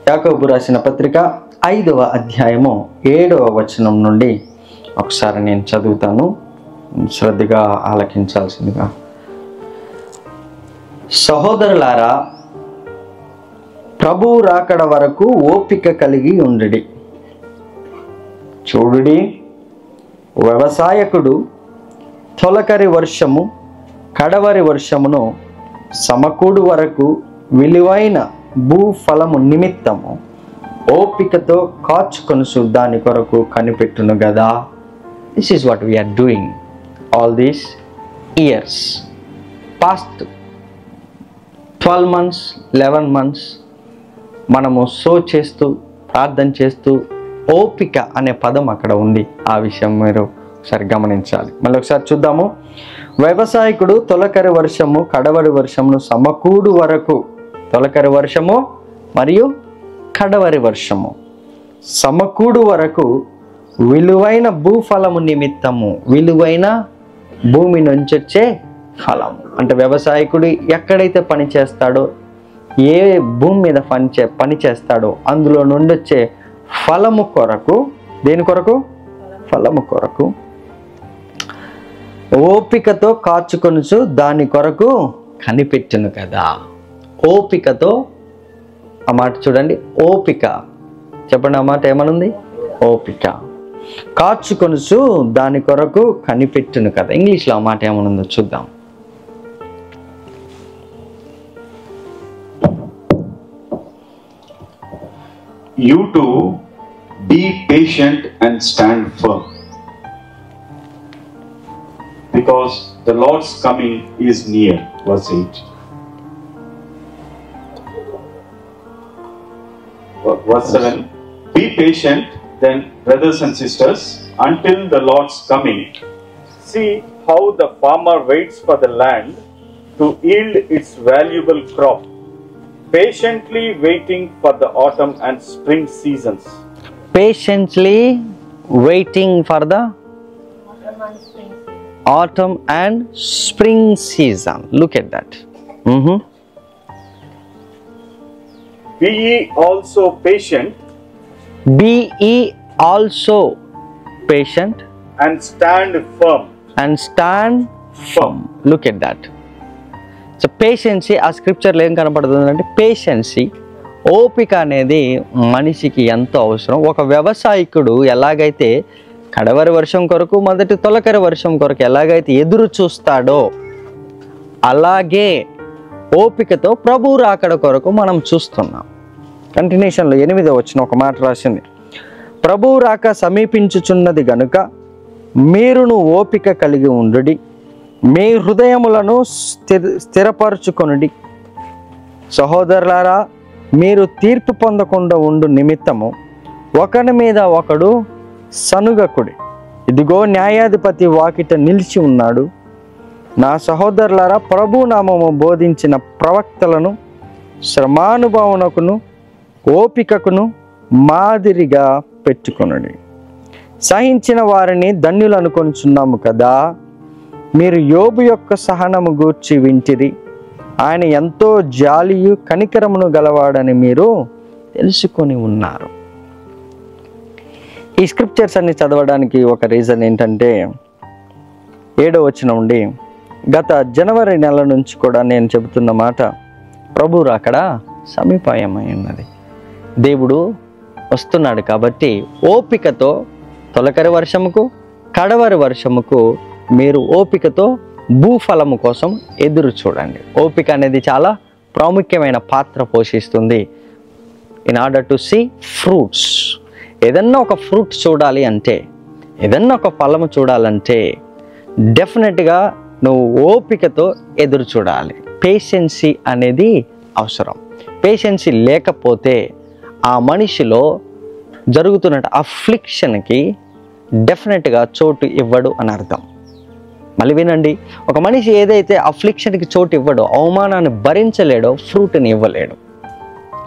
యాకోబు రాసిన పత్రిక 5వ అధ్యాయము 7వ వచనం నుండి ఒకసారి నేను చదువుతాను, శ్రద్ధగా ఆలకించాల్సిందిగా. సహోదరులారా, ప్రభువు రాకడ వరకు ఓపిక కలిగి ఉండుడి. చూడుడి, వ్యవసాయకుడు తొలకరి వర్షము కడవరి వర్షమును సమకూడు వరకు విలువైన భూఫలము నిమిత్తము ఓపికతో కాచుకొనుచు దాని కొరకు కనిపెట్టును గదా. This is what we are doing all these years. Past 12 months 11 months మనము చేస్తూ ప్రార్థన చేస్తూ ఓపిక అనే పదం అక్కడ ఉంది. ఆ విషయం మీరు ఒకసారి గమనించాలి. మళ్ళీ ఒకసారి చూద్దాము. వ్యవసాయకుడు తొలకరి వర్షము కడవరి వర్షమును సమకూడు వరకు, తొలకరి వర్షము మరియు కడవరి వర్షము సమకూడు వరకు విలువైన భూఫలము నిమిత్తము, విలువైన భూమి నుంచి వచ్చే ఫలము అంటే వ్యవసాయకుడు ఎక్కడైతే పని చేస్తాడో, ఏ భూమి మీద పని చేస్తాడో అందులో నుండి వచ్చే ఫలము కొరకు, దేని కొరకు? ఫలము కొరకు ఓపికతో కాచుకొనుచు దాని కొరకు కనిపెట్టును కదా. ఓపికతో, ఆ మాట చూడండి, ఓపిక చెప్పండి, ఆ మాట ఏమనుంది? ఓపిక. కాచుకొనుచు దాని కొరకు కనిపెట్టును కదా. ఇంగ్లీష్లో ఆ మాట ఏమనుందో చూద్దాం. You too be patient and stand firm, because the Lord's coming is near. Verse 8. Verse 7. Be patient then, brothers and sisters, until the Lord's coming. See how the farmer waits for the land to yield its valuable crop, patiently waiting for the autumn and spring seasons. Patiently waiting for the autumn and spring season. Look at that. Be ye also patient. Be ye also patient And stand firm. and stand firm. Look at that. So patience ఆ స్క్రిప్చర్లో ఏం కనపడుతుంది అంటే, పేషెన్సీ, ఓపిక అనేది మనిషికి ఎంతో అవసరం. ఒక వ్యవసాయకుడు ఎలాగైతే కడవరి వర్షం కొరకు, మొదటి తొలకరి వర్షం కొరకు ఎలాగైతే ఎదురు చూస్తాడో, అలాగే ఓపికతో ప్రభు రాకడ కొరకు మనం చూస్తున్నాం. కంటిన్యూషన్లో 8వ వచనం ఒక మాట రాసింది. ప్రభువు రాక సమీపించుచున్నది గనుక మీరును ఓపిక కలిగి ఉండుడి, మీ హృదయములను స్థిరపరచుకొనుడి. సహోదరులారా, మీరు తీర్పు పొందకుండా ఉండు నిమిత్తము ఒకరి మీద ఒకడు సనుగకుడి. ఇదిగో న్యాయాధిపతి వాకిట నిలిచి ఉన్నాడు. నా సహోదరులారా, ప్రభు నామము బోధించిన ప్రవక్తలను శ్రమానుభవమునకును ఓపికకును మాదిరిగా పెట్టుకొనుడి. సహించిన వారిని ధన్యులు అనుకొనుచున్నాము కదా. మీరు యోబు యొక్క సహనము గూర్చి వింటిరి. ఆయన ఎంతో జాలియు కనికరమును గలవాడని మీరు తెలుసుకొని ఉన్నారు. ఈ స్క్రిప్చర్స్ అన్ని చదవడానికి ఒక రీజన్ ఏంటంటే, 7వ వచనం నుండి గత జనవరి నెల నుంచి కూడా నేను చెబుతున్న మాట, ప్రభు రాకడ సమీపమై ఉన్నది. దేవుడు వస్తున్నాడు కాబట్టి ఓపికతో తొలకరి వర్షముకు కడవరి వర్షముకు మీరు ఓపికతో భూఫలము కోసం ఎదురు చూడండి. ఓపిక అనేది చాలా ప్రాముఖ్యమైన పాత్ర పోషిస్తుంది in order to see fruits. ఏదన్నా ఒక ఫ్రూట్ చూడాలి అంటే, ఏదన్నా ఒక ఫలము చూడాలంటే డెఫినెట్గా నువ్వు ఓపికతో ఎదురు చూడాలి. పేషెన్సీ అనేది అవసరం. పేషెన్సీ లేకపోతే ఆ మనిషిలో జరుగుతున్న అఫ్లిక్షన్కి డెఫినెట్గా చోటు ఇవ్వడు అని అర్థం. మళ్ళీ వినండి, ఒక మనిషి ఏదైతే అఫ్లిక్షన్కి చోటు ఇవ్వడో, అవమానాన్ని భరించలేడో, ఫ్రూట్ని ఇవ్వలేడు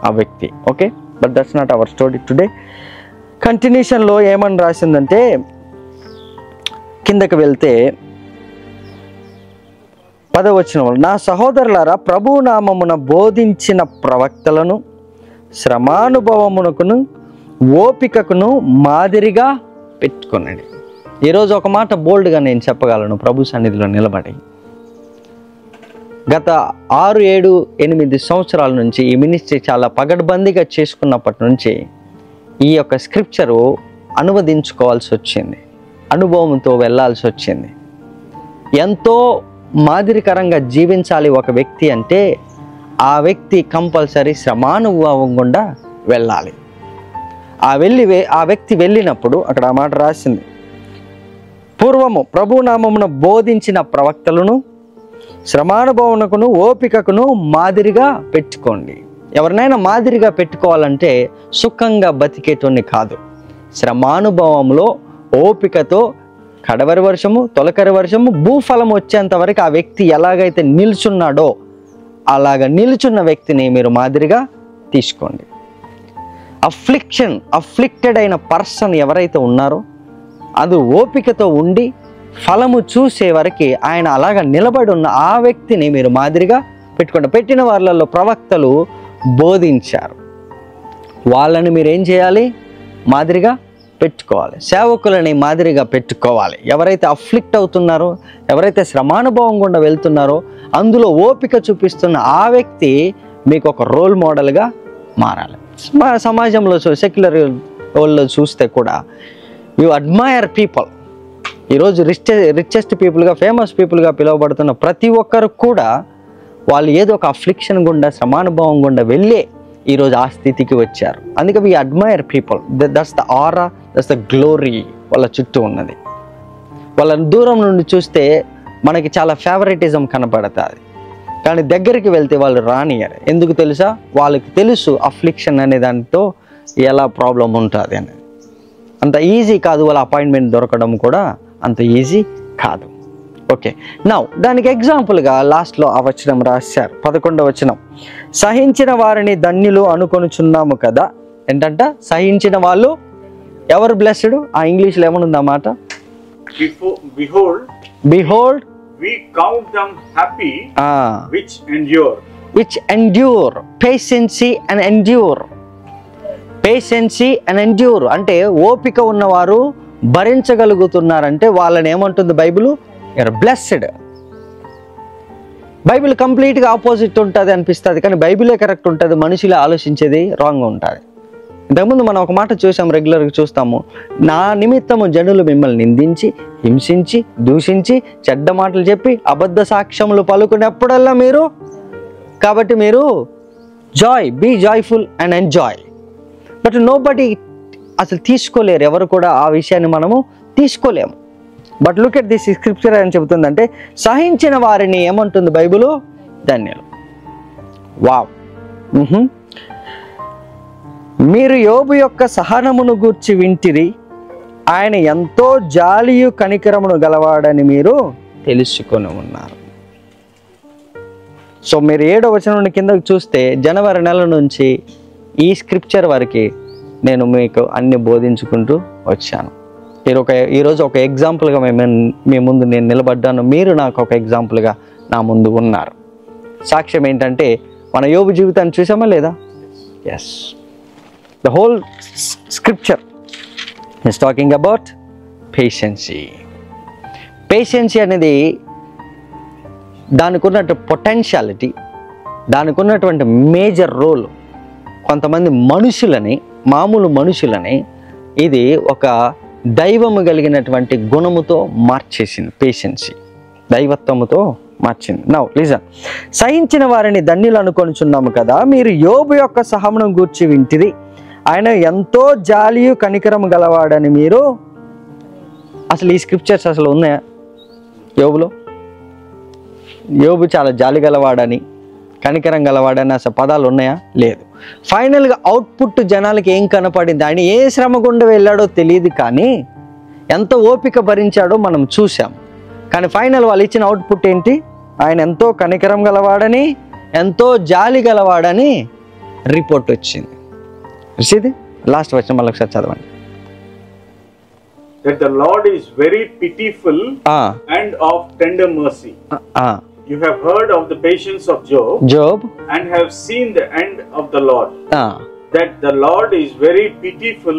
ఆ వ్యక్తి. Okay, but that's not our story today. కంటిన్యూషన్లో ఏమని రాసిందంటే, కిందకి వెళ్తే 10వ వచనం, నా సహోదరులారా, ప్రభు నామమున బోధించిన ప్రవక్తలను శ్రమానుభవమునకును ఓపికకును మాదిరిగా పెట్టుకున్నాడు. ఈరోజు ఒక మాట బోల్డ్గా నేను చెప్పగలను ప్రభు సన్నిధిలో నిలబడి. గత 6, 7, 8 సంవత్సరాల నుంచి ఈ మినిస్ట్రీ చాలా పగడ్బందీగా చేసుకున్నప్పటి నుంచి ఈ యొక్క స్క్రిప్చరు అనువదించుకోవాల్సి వచ్చింది, అనుభవంతో వెళ్ళాల్సి వచ్చింది. ఎంతో మాదిరికరంగా జీవించాలి ఒక వ్యక్తి అంటే ఆ వ్యక్తి కంపల్సరీ శ్రమానుభవం గుండా వెళ్ళాలి. ఆ వ్యక్తి వెళ్ళినప్పుడు అక్కడ ఆ మాట రాసింది, పూర్వము ప్రభునామమున బోధించిన ప్రవక్తలను శ్రమానుభవమునకును ఓపికకును మాదిరిగా పెట్టుకోండి. ఎవరినైనా మాదిరిగా పెట్టుకోవాలంటే సుఖంగా బతికేటోని కాదు, శ్రమానుభవంలో ఓపికతో కడవరి వర్షము తొలకరి వర్షము భూఫలం వచ్చేంత వరకు ఆ వ్యక్తి ఎలాగైతే నిల్చున్నాడో అలాగ నిల్చున్న వ్యక్తిని మీరు మాదిరిగా తీసుకోండి. అఫ్లిక్టెడ్ అయిన పర్సన్ ఎవరైతే ఉన్నారో అది ఓపికతో ఉండి ఫలము చూసే వరకు ఆయన అలాగ నిలబడి ఉన్న ఆ వ్యక్తిని మీరు మాదిరిగా పెట్టుకోండి. పెట్టిన వాళ్ళల్లో ప్రవక్తలు బోధించారు, వాళ్ళని మీరు ఏం చేయాలి? మాదిరిగా పెట్టుకోవాలి. సేవకులని మాదిరిగా పెట్టుకోవాలి. ఎవరైతే అఫ్లిక్ట్ అవుతున్నారో, ఎవరైతే శ్రమానుభవం గుండా వెళ్తున్నారో, అందులో ఓపిక చూపిస్తున్న ఆ వ్యక్తి మీకు ఒక రోల్ మోడల్గా మారాలి. సమాజంలో సెక్యులర్ వరల్డ్లో చూస్తే కూడా యు అడ్మైర్ పీపుల్. ఈరోజు రిచెస్ట్ పీపుల్గా, ఫేమస్ పీపుల్గా పిలువబడుతున్న ప్రతి ఒక్కరు కూడా వాళ్ళు ఏదో ఒక అఫ్లిక్షన్ గుండా, శ్రమానుభవం గుండా వెళ్ళే ఈరోజు ఆ స్థితికి వచ్చారు. అందుకే we admire people. That's the aura, that's the glory వాళ్ళ చుట్టూ ఉన్నది. వాళ్ళ దూరం నుండి చూస్తే మనకి చాలా ఫేవరెటిజం కనపడుతుంది, కానీ దగ్గరికి వెళ్తే వాళ్ళు రానియరు. ఎందుకు తెలుసా? వాళ్ళకి తెలుసు అఫ్లిక్షన్ అనే దాంతో ఎలా ప్రాబ్లం ఉంటుంది అనేది. అంత ఈజీ కాదు, వాళ్ళ అపాయింట్మెంట్ దొరకడం కూడా అంత ఈజీ కాదు. ఓకే, నౌ దానికి ఎగ్జాంపుల్గా లాస్ట్లో ఆ వచనం రాశారు, 11వ వచనం. సహించిన వారిని ధన్యులు అనుకొనుచున్నాము కదా. ఏంటంట? సహించిన వాళ్ళు ఎవరు బ్లెస్డ్? ఆ ఇంగ్లీష్లో ఏమనుంది ఆ మాట? Behold, we count them happy which endure. Patiency and endure అంటే ఓపిక ఉన్నవారు భరించగలుగుతున్నారంటే వాళ్ళని ఏమంటుంది బైబిల్? You are blessed. బైబిల్ కంప్లీట్గా ఆపోజిట్ ఉంటుంది అనిపిస్తుంది, కానీ బైబిలే కరెక్ట్ ఉంటుంది, మనుషులే ఆలోచించేది రాంగ్ ఉంటుంది. ఇంతకుముందు మనం ఒక మాట చూసాం, రెగ్యులర్గా చూస్తాము, నా నిమిత్తము జనులు మిమ్మల్ని నిందించి, హింసించి, దూషించి, చెడ్డ మాటలు చెప్పి, అబద్ధ సాక్ష్యములు పలుకునేప్పుడల్లా మీరు, కాబట్టి మీరు be joyful and enjoy. But nobody అసలు తీసుకోలేరు, ఎవరు కూడా ఆ విషయాన్ని మనము తీసుకోలేము. But look at this scripture అని చెబుతుందంటే సహించిన వారిని ఏమంటుంది బైబిల్? ధన్యులు. వావ్. మీరు యోబు యొక్క సహనమును గూర్చి వింటిరి, ఆయన ఎంతో జాలియు కనికరమును గలవాడని మీరు తెలుసుకొని ఉన్నారు. సో మీరు 7వ వచనం నుండి కిందకు చూస్తే జనవరి నెల నుంచి ఈ స్క్రిప్చర్ వరకు నేను మీకు అన్ని బోధించుకుంటూ వచ్చాను. ఈరోజు ఒక ఎగ్జాంపుల్గా మీ ముందు నేను నిలబడ్డాను, మీరు నాకు ఒక ఎగ్జాంపుల్గా నా ముందు ఉన్నారు. సాక్ష్యం ఏంటంటే మన యోబు జీవితాన్ని చూసామా లేదా? Yes, the whole scripture is talking about patience. Patience అనేది దానికి ఉన్నట్టు పొటెన్షియాలిటీ, దానికి ఉన్నటువంటి మేజర్ రోల్ కొంతమంది మనుషులని, మామూలు మనుషులని ఇది ఒక దైవము కలిగినటువంటి గుణముతో మార్చేసింది. పేషెన్సీ దైవత్వముతో మార్చింది. Now listen. సహించిన వారిని ధన్యులు అనుకొనుచున్నాము కదా, మీరు యోబు యొక్క సహనం గూర్చి వింటిరి, ఆయన ఎంతో జాలియు కనికరము గలవాడని మీరు. అసలు ఈ స్క్రిప్చర్స్ అసలు ఉన్నాయా యోబులో? యోబు చాలా జాలి గలవాడని, కనికరం గలవాడని అసలు పదాలు ఉన్నాయా? లేదు. ఫైనల్గా అవుట్పుట్ జనాలకి ఏం కనపడింది? ఆయన ఏ శ్రమ గుండా వెళ్ళాడో తెలియదు, కానీ ఎంత ఓపిక భరించాడో మనం చూసాం. కానీ ఫైనల్ వాళ్ళు ఇచ్చిన అవుట్పుట్ ఏంటి? ఆయన ఎంతో కనికరం గలవాడని, ఎంతో జాలి గలవాడని రిపోర్ట్ వచ్చింది. ఇది లాస్ట్ వచనం మళ్ళీ ఒకసారి చదవండి. That the Lord is very pitiful and of tender mercy. You have heard of the patience of Job and have seen the end of the Lord. that the Lord is very pitiful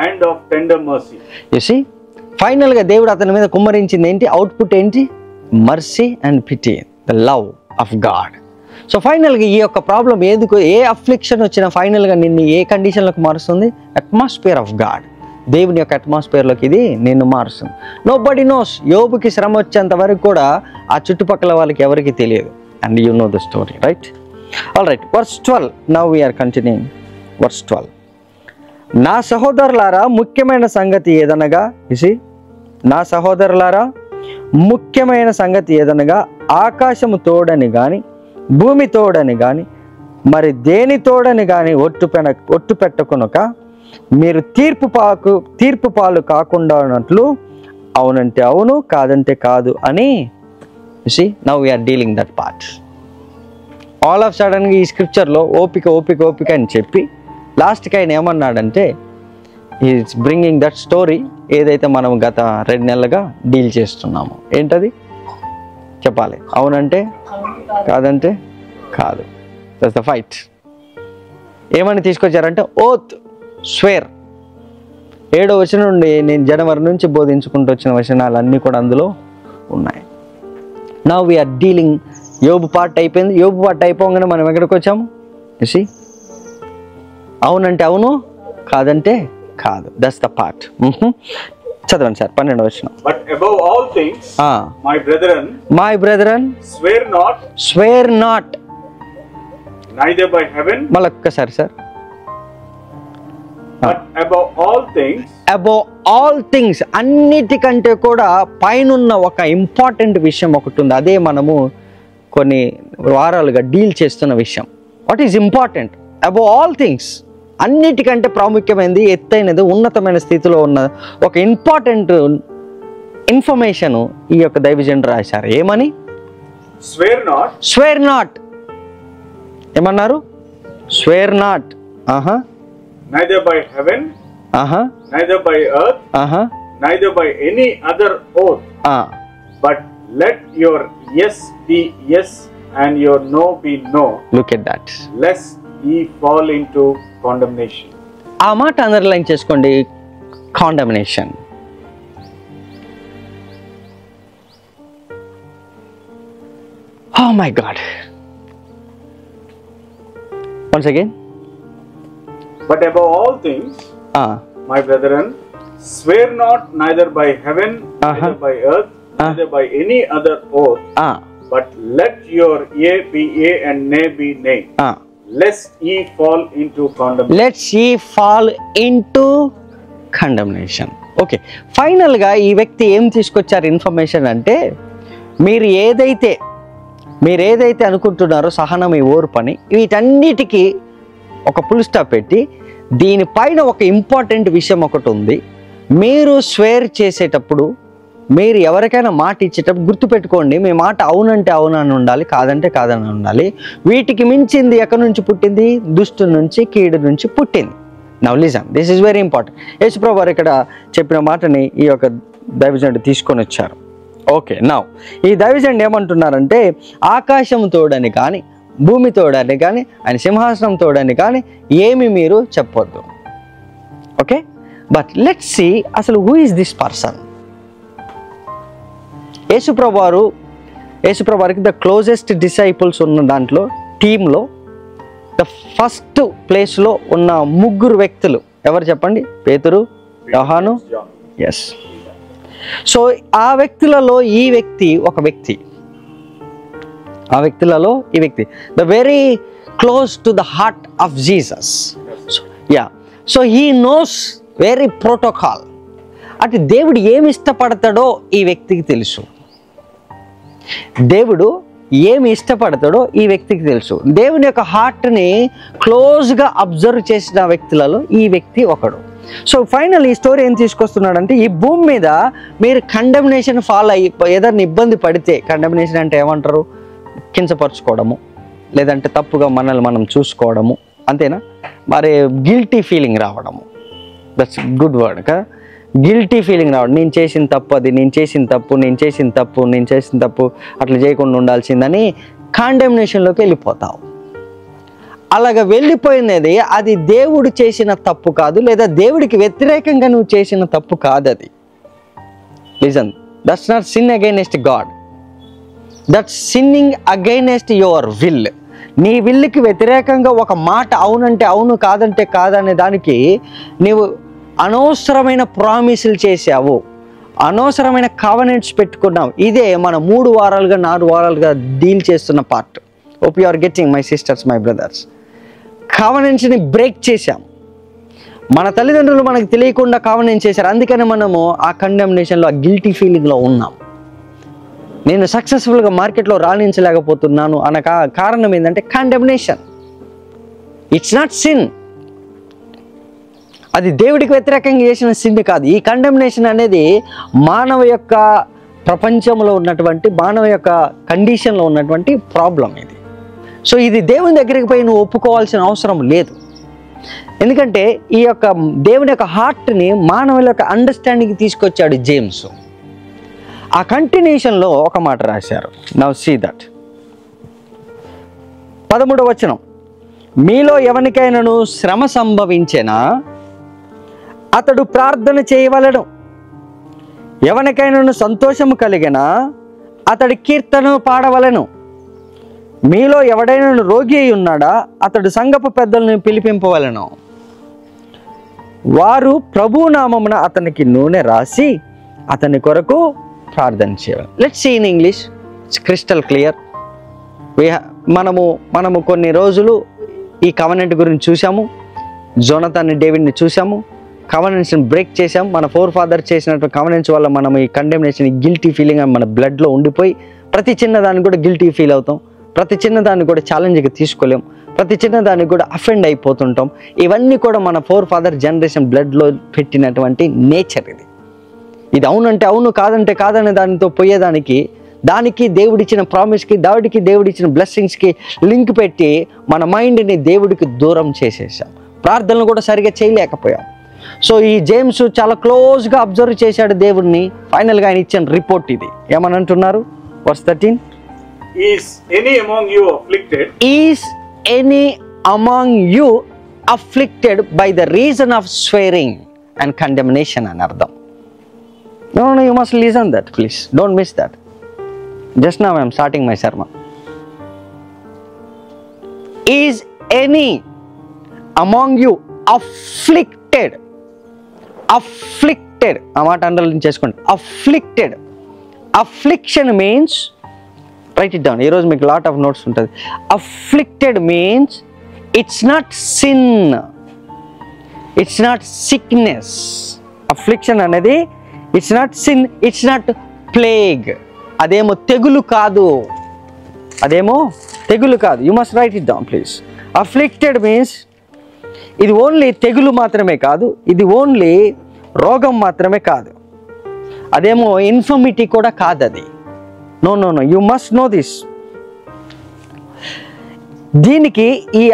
and of tender mercy. You see, ఫైనల్గా దేవుడు అతని మీద కుమ్మరించింది ఏంటి? Output ఏంటి? Mercy and pity, the love of God. So ఫైనల్గా ఈ యొక్క problem ఏదుకు, ఏ affliction వచ్చినా ఫైనల్గా నిన్ను ఏ కండిషన్లోకి మారుస్తుంది? అట్మాస్ఫియర్ ఆఫ్ గాడ్, దేవుని యొక్క అట్మాస్ఫియర్లోకి ఇది నిన్ను మారుస్తుంది. Nobody nose. యోబుకి శ్రమ వచ్చేంత వరకు కూడా ఆ చుట్టుపక్కల వాళ్ళకి ఎవరికి తెలియదు. And you know the story, right? All right, verse 12. Now we are continuing verse 12. నా సహోదరులారా ముఖ్యమైన సంగతి ఏదనగా, నా సహోదరులారా ముఖ్యమైన సంగతి ఏదనగా ఆకాశము తోడని కానీ భూమి తోడని కానీ మరి దేని తోడని కానీ ఒట్టు పెట్టుకొనక మీరు తీర్పు పాలు కాకుండా ఉన్నట్లు అవునంటే అవును, కాదంటే కాదు అని. Now we are dealing that part. All of సడన్గా ఈ స్క్రిప్చర్లో ఓపిక ఓపిక ఓపిక అని చెప్పి లాస్ట్కి ఆయన ఏమన్నాడంటే, ఈజ్ బ్రింగింగ్ దట్ స్టోరీ ఏదైతే మనం గత 2 నెలలుగా డీల్ చేస్తున్నాము. ఏంటది చెప్పాలి? అవునంటే కాదంటే కాదు. That's the fight. ఏమని తీసుకొచ్చారంటే ఓత్, స్వేర్. 7వ వచనం నుండి నేను జనవరి నుంచి బోధించుకుంటూ వచ్చిన వచనాలు అన్నీ కూడా అందులో ఉన్నాయి. Now we are dealing. యోబు పార్ట్ అయిపోయింది. యోబు పార్ట్ అయిపోగానే మనం ఎక్కడికి వచ్చాము? అవునంటే అవును, కాదంటే కాదు. That's the part. చదవండి సార్ 12వ వచనం. But above all things, my brethren, swear not, neither by heaven, మళ్ళొక్కసారి sir. but above all things, అన్నిటికంటే కూడా పైనున్న ఒక ఇంపార్టెంట్ విషయం ఒకటి ఉంది. అదే మనము కొన్ని వారాలుగా డీల్ చేస్తున్న విషయం. What is important? Above all things, అన్నిటికంటే ప్రాముఖ్యమైనది, ఎత్తైనది, ఉన్నతమైన స్థితిలో ఉన్న ఒక ఇంపార్టెంట్ ఇన్ఫర్మేషన్ ఈ యొక్క దైవజనుడు రాశారు. ఏమని? Swear not. ఏమన్నారు? Swear not. neither by heaven, neither by earth, neither by any other oath, but let your yes be yes and your no be no. Look at that. Lest ye fall into condemnation. ఆ మాట underline చేసుకోండి. Condemnation. Oh my God. Once again. But above all things, my brethren, swear not neither by heaven, neither by earth, neither by any other oath, but let your yea be yea and nay be nay, lest ye fall into condemnation. Let's ye fall into condemnation. Okay, ఫైనల్గా ఈ వ్యక్తి ఏం తీసుకొచ్చారు information అంటే, మీరు ఏదైతే అనుకుంటున్నారో సహనం, ఈ ఓర్పని, వీటన్నిటికీ ఒక ఫుల్ స్టాప్ పెట్టి దీనిపైన ఒక ఇంపార్టెంట్ విషయం ఒకటి ఉంది. మీరు స్వేర్ చేసేటప్పుడు, మీరు ఎవరికైనా మాట ఇచ్చేటప్పుడు గుర్తుపెట్టుకోండి, మీ మాట అవునంటే అవునని ఉండాలి, కాదంటే కాదని ఉండాలి. వీటికి మించింది ఎక్కడి నుంచి పుట్టింది? దుష్టు నుంచి, కీడు నుంచి పుట్టింది. Now listen, this is very important. యేసుప్రభు వారు ఇక్కడ చెప్పిన మాటని ఈ యొక్క దైవజనుడు తీసుకొని వచ్చారు. ఓకే, నౌ ఈ దైవజనుడు ఏమంటున్నారంటే, ఆకాశం తోడని కానీ భూమి తోడని కానీ ఆయన సింహాసనం తోడని కానీ ఏమి మీరు చెప్పొద్దు. ఓకే, బట్ లెట్స్ సీ అసలు హూ ఈజ్ దిస్ పర్సన్. యేసుప్రభు వారికి ద క్లోజెస్ట్ డిసైపుల్స్ ఉన్న దాంట్లో టీంలో ద ఫస్ట్ ప్లేస్లో ఉన్న 3 వ్యక్తులు ఎవరు చెప్పండి? పేతురు, యోహాను. ఎస్. సో ఆ వ్యక్తులలో ఈ వ్యక్తి ఒక వ్యక్తి. The very close to the heart of Jesus. So he knows very protocol. అంటే దేవుడు ఏమి ఇష్టపడతాడో ఈ వ్యక్తికి తెలుసు. దేవుని యొక్క హార్ట్ని క్లోజ్గా అబ్జర్వ్ చేసిన వ్యక్తులలో ఈ వ్యక్తి ఒకడు. సో ఫైనల్ ఈ స్టోరీ ఏం తీసుకొస్తున్నాడంటే, ఈ భూమి మీద మీరు కండమ్నేషన్ ఫాలో అయ్యి ఏదైనా ఇబ్బంది పడితే, కండమ్నేషన్ అంటే ఏమంటారు? కించపరచుకోవడము, లేదంటే తప్పుగా మనల్ని మనం చూసుకోవడము, అంతేనా? మరి గిల్టీ ఫీలింగ్ రావడము. దట్స్ గుడ్ వర్డ్ కదా. గిల్టీ ఫీలింగ్ రావడం, నేను చేసిన తప్పు, నేను చేసిన తప్పు, అట్లా చేయకుండా ఉండాల్సిందని కాండెమ్నేషన్లోకి వెళ్ళిపోతావు. అలాగ వెళ్ళిపోయినది అది దేవుడు చేసిన తప్పు కాదు, లేదా దేవుడికి వ్యతిరేకంగా నువ్వు చేసిన తప్పు కాదు. అది listen, that's not sin against God, that's sinning against your will. నీ విల్లుకి వ్యతిరేకంగా ఒక మాట అవునంటే అవును, కాదంటే కాదనే దానికి నీవు అనవసరమైన ప్రామిసులు చేసావు, అనవసరమైన కవనెంట్స్ పెట్టుకున్నావు. ఇదే మన 3 వారాలుగా 4 వారాలుగా డీల్ చేస్తున్న part. Hope you are getting my sisters, my brothers. కవనెంట్స్ని బ్రేక్ చేశాం. మన తల్లిదండ్రులు మనకు తెలియకుండా కవనెంట్ చేశారు, అందుకని మనము ఆ కండెమ్నేషన్లో, ఆ గిల్టీ ఫీలింగ్లో ఉన్నాం. నేను సక్సెస్ఫుల్గా మార్కెట్లో రాణించలేకపోతున్నాను అన్న కారణం ఏంటంటే కండెమ్నేషన్. ఇట్స్ నాట్ సిన్, అది దేవుడికి వ్యతిరేకంగా చేసిన సిన్ కాదు. ఈ కండెమ్నేషన్ అనేది మానవ యొక్క ప్రపంచంలో ఉన్నటువంటి, మానవ యొక్క కండిషన్లో ఉన్నటువంటి ప్రాబ్లం ఇది. సో ఇది దేవుని దగ్గరికి పోయి నువ్వు ఒప్పుకోవాల్సిన అవసరం లేదు. ఎందుకంటే ఈ యొక్క దేవుని యొక్క హార్ట్ని మానవుల యొక్క అండర్స్టాండింగ్కి తీసుకొచ్చాడు జేమ్స్. ఆ కంటిన్యూషన్లో ఒక మాట రాశారు. నౌ సీ దట్ 13వ వచనం, మీలో ఎవరికైనాను శ్రమ సంభవించెనా అతడు ప్రార్థన చేయవలెను, ఎవరికైనాను సంతోషము కలిగినా అతడి కీర్తన పాడవలెను. మీలో ఎవడైనా రోగి అయి ఉన్నాడా అతడు సంఘపు పెద్దలను పిలిపింపవలెను, వారు ప్రభు నామమున అతనికి నూనె రాసి అతని కొరకు ప్రార్థన చేయాలి. Let's see in English, it's crystal clear. మనము కొన్ని రోజులు ఈ కవనెంట్ గురించి చూసాము, జోనతాన్ని, డేవిడ్ని చూసాము, కవనెంట్స్ని బ్రేక్ చేసాం. మన ఫోర్ ఫాదర్ చేసినటువంటి కవనెంట్స్ వల్ల మనం ఈ కండెమ్నేషన్, గిల్టీ ఫీలింగ్ మన బ్లడ్లో ఉండిపోయి ప్రతి చిన్నదాన్ని కూడా గిల్టీ ఫీల్ అవుతాం, ప్రతి చిన్నదాన్ని కూడా ఛాలెంజ్గా తీసుకోలేం, ప్రతి చిన్నదానికి కూడా అఫెండ్ అయిపోతుంటాం. ఇవన్నీ కూడా మన ఫోర్ ఫాదర్ జనరేషన్ బ్లడ్లో పెట్టినటువంటి నేచర్. ఇది అవునంటే అవును, కాదంటే కాదనే దానితో పోయేదానికి, దానికి దేవుడిచ్చిన ప్రామిస్కి, దేవుడిచ్చిన బ్లెస్సింగ్స్కి లింక్ పెట్టి మన మైండ్ని దేవుడికి దూరం చేసేసాం. ప్రార్థనలు కూడా సరిగా చేయలేకపోయాం. సో ఈ జేమ్స్ చాలా క్లోజ్గా అబ్జర్వ్ చేశాడు దేవుడిని. ఫైనల్గా ఆయన ఇచ్చిన రిపోర్ట్ ఇది. ఏమని అంటున్నారు? Verse 13, Is any among you afflicted? Is any among you afflicted by the reason of swearing and condemnation అని అర్థం. No, you must listen that, please. Don't miss that. Just now I am starting my sermon. Is any among you afflicted? Afflicted. ఆ మాట underline చేసుకోండి. Afflicted. Affliction means, write it down. ఈ రోజు మీకు lot of notes ఉంటుంది. Afflicted means it's not sin. It's not sickness. Affliction అనేది it's not sin, it's not plague. అదేమో తెగులు కాదు, అదేమో తెగులు కాదు. You must right it down please. Afflicted means ఇది ఓన్లీ తెగులు మాత్రమే కాదు, ఇది ఓన్లీ రోగం మాత్రమే కాదు, అదేమో ఇన్ఫర్మిటీ కూడా కాదు అది. No no no, you must know this. దీనికి ఈ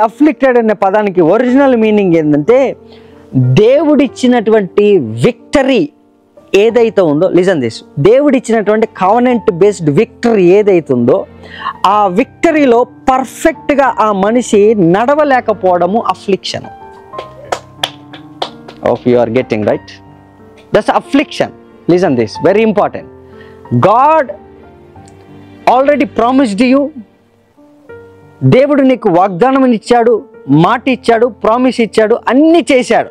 అఫ్లిక్టెడ్ అనే పదానికి ఒరిజినల్ మీనింగ్ ఏంటంటే, దేవుడిచ్చినటువంటి విక్టరీ ఏదైతే ఉందో, లిజన్ దిస్, దేవుడిచ్చినటువంటి కవనెంట్ బేస్డ్ విక్టరీ ఏదైతే ఉందో, ఆ విక్టరీలో పర్ఫెక్ట్గా ఆ మనిషి నడవలేకపోవడము affliction. Hope you are getting right. That's affliction. Listen this, very important. God already promised you. దేవుడు నీకు వాగ్దానం ఇచ్చాడు, మాట ఇచ్చాడు, ప్రామిస్ ఇచ్చాడు, అన్నీ చేశాడు.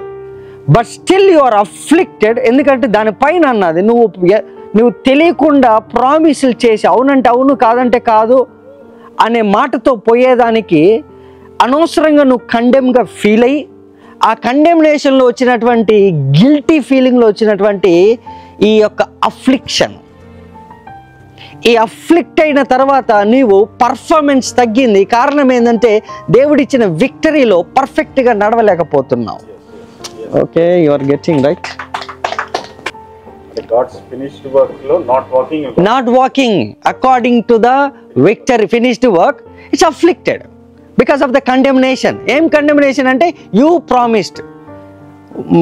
But still you are afflicted. ఎందుకంటే దానిపైన అన్నది నువ్వు తెలియకుండా ప్రామిసులు చేసి అవునంటే అవును, కాదంటే కాదు అనే మాటతో పోయేదానికి అనవసరంగా నువ్వు కండెమ్గా ఫీల్ అయ్యి, ఆ కండెమ్నేషన్లో వచ్చినటువంటి గిల్టీ ఫీలింగ్లో వచ్చినటువంటి ఈ యొక్క అఫ్లిక్షన్, ఈ అఫ్లిక్ట్ అయిన తర్వాత నీవు పర్ఫార్మెన్స్ తగ్గింది. కారణం ఏంటంటే దేవుడిచ్చిన విక్టరీలో పర్ఫెక్ట్గా నడవలేకపోతున్నావు. Okay, you are getting right. God's finished work lo not walking according to the victory, finished work. It's afflicted because of the condemnation. ఏం కండెమ్నేషన్ అంటే యూ ప్రామిస్డ్.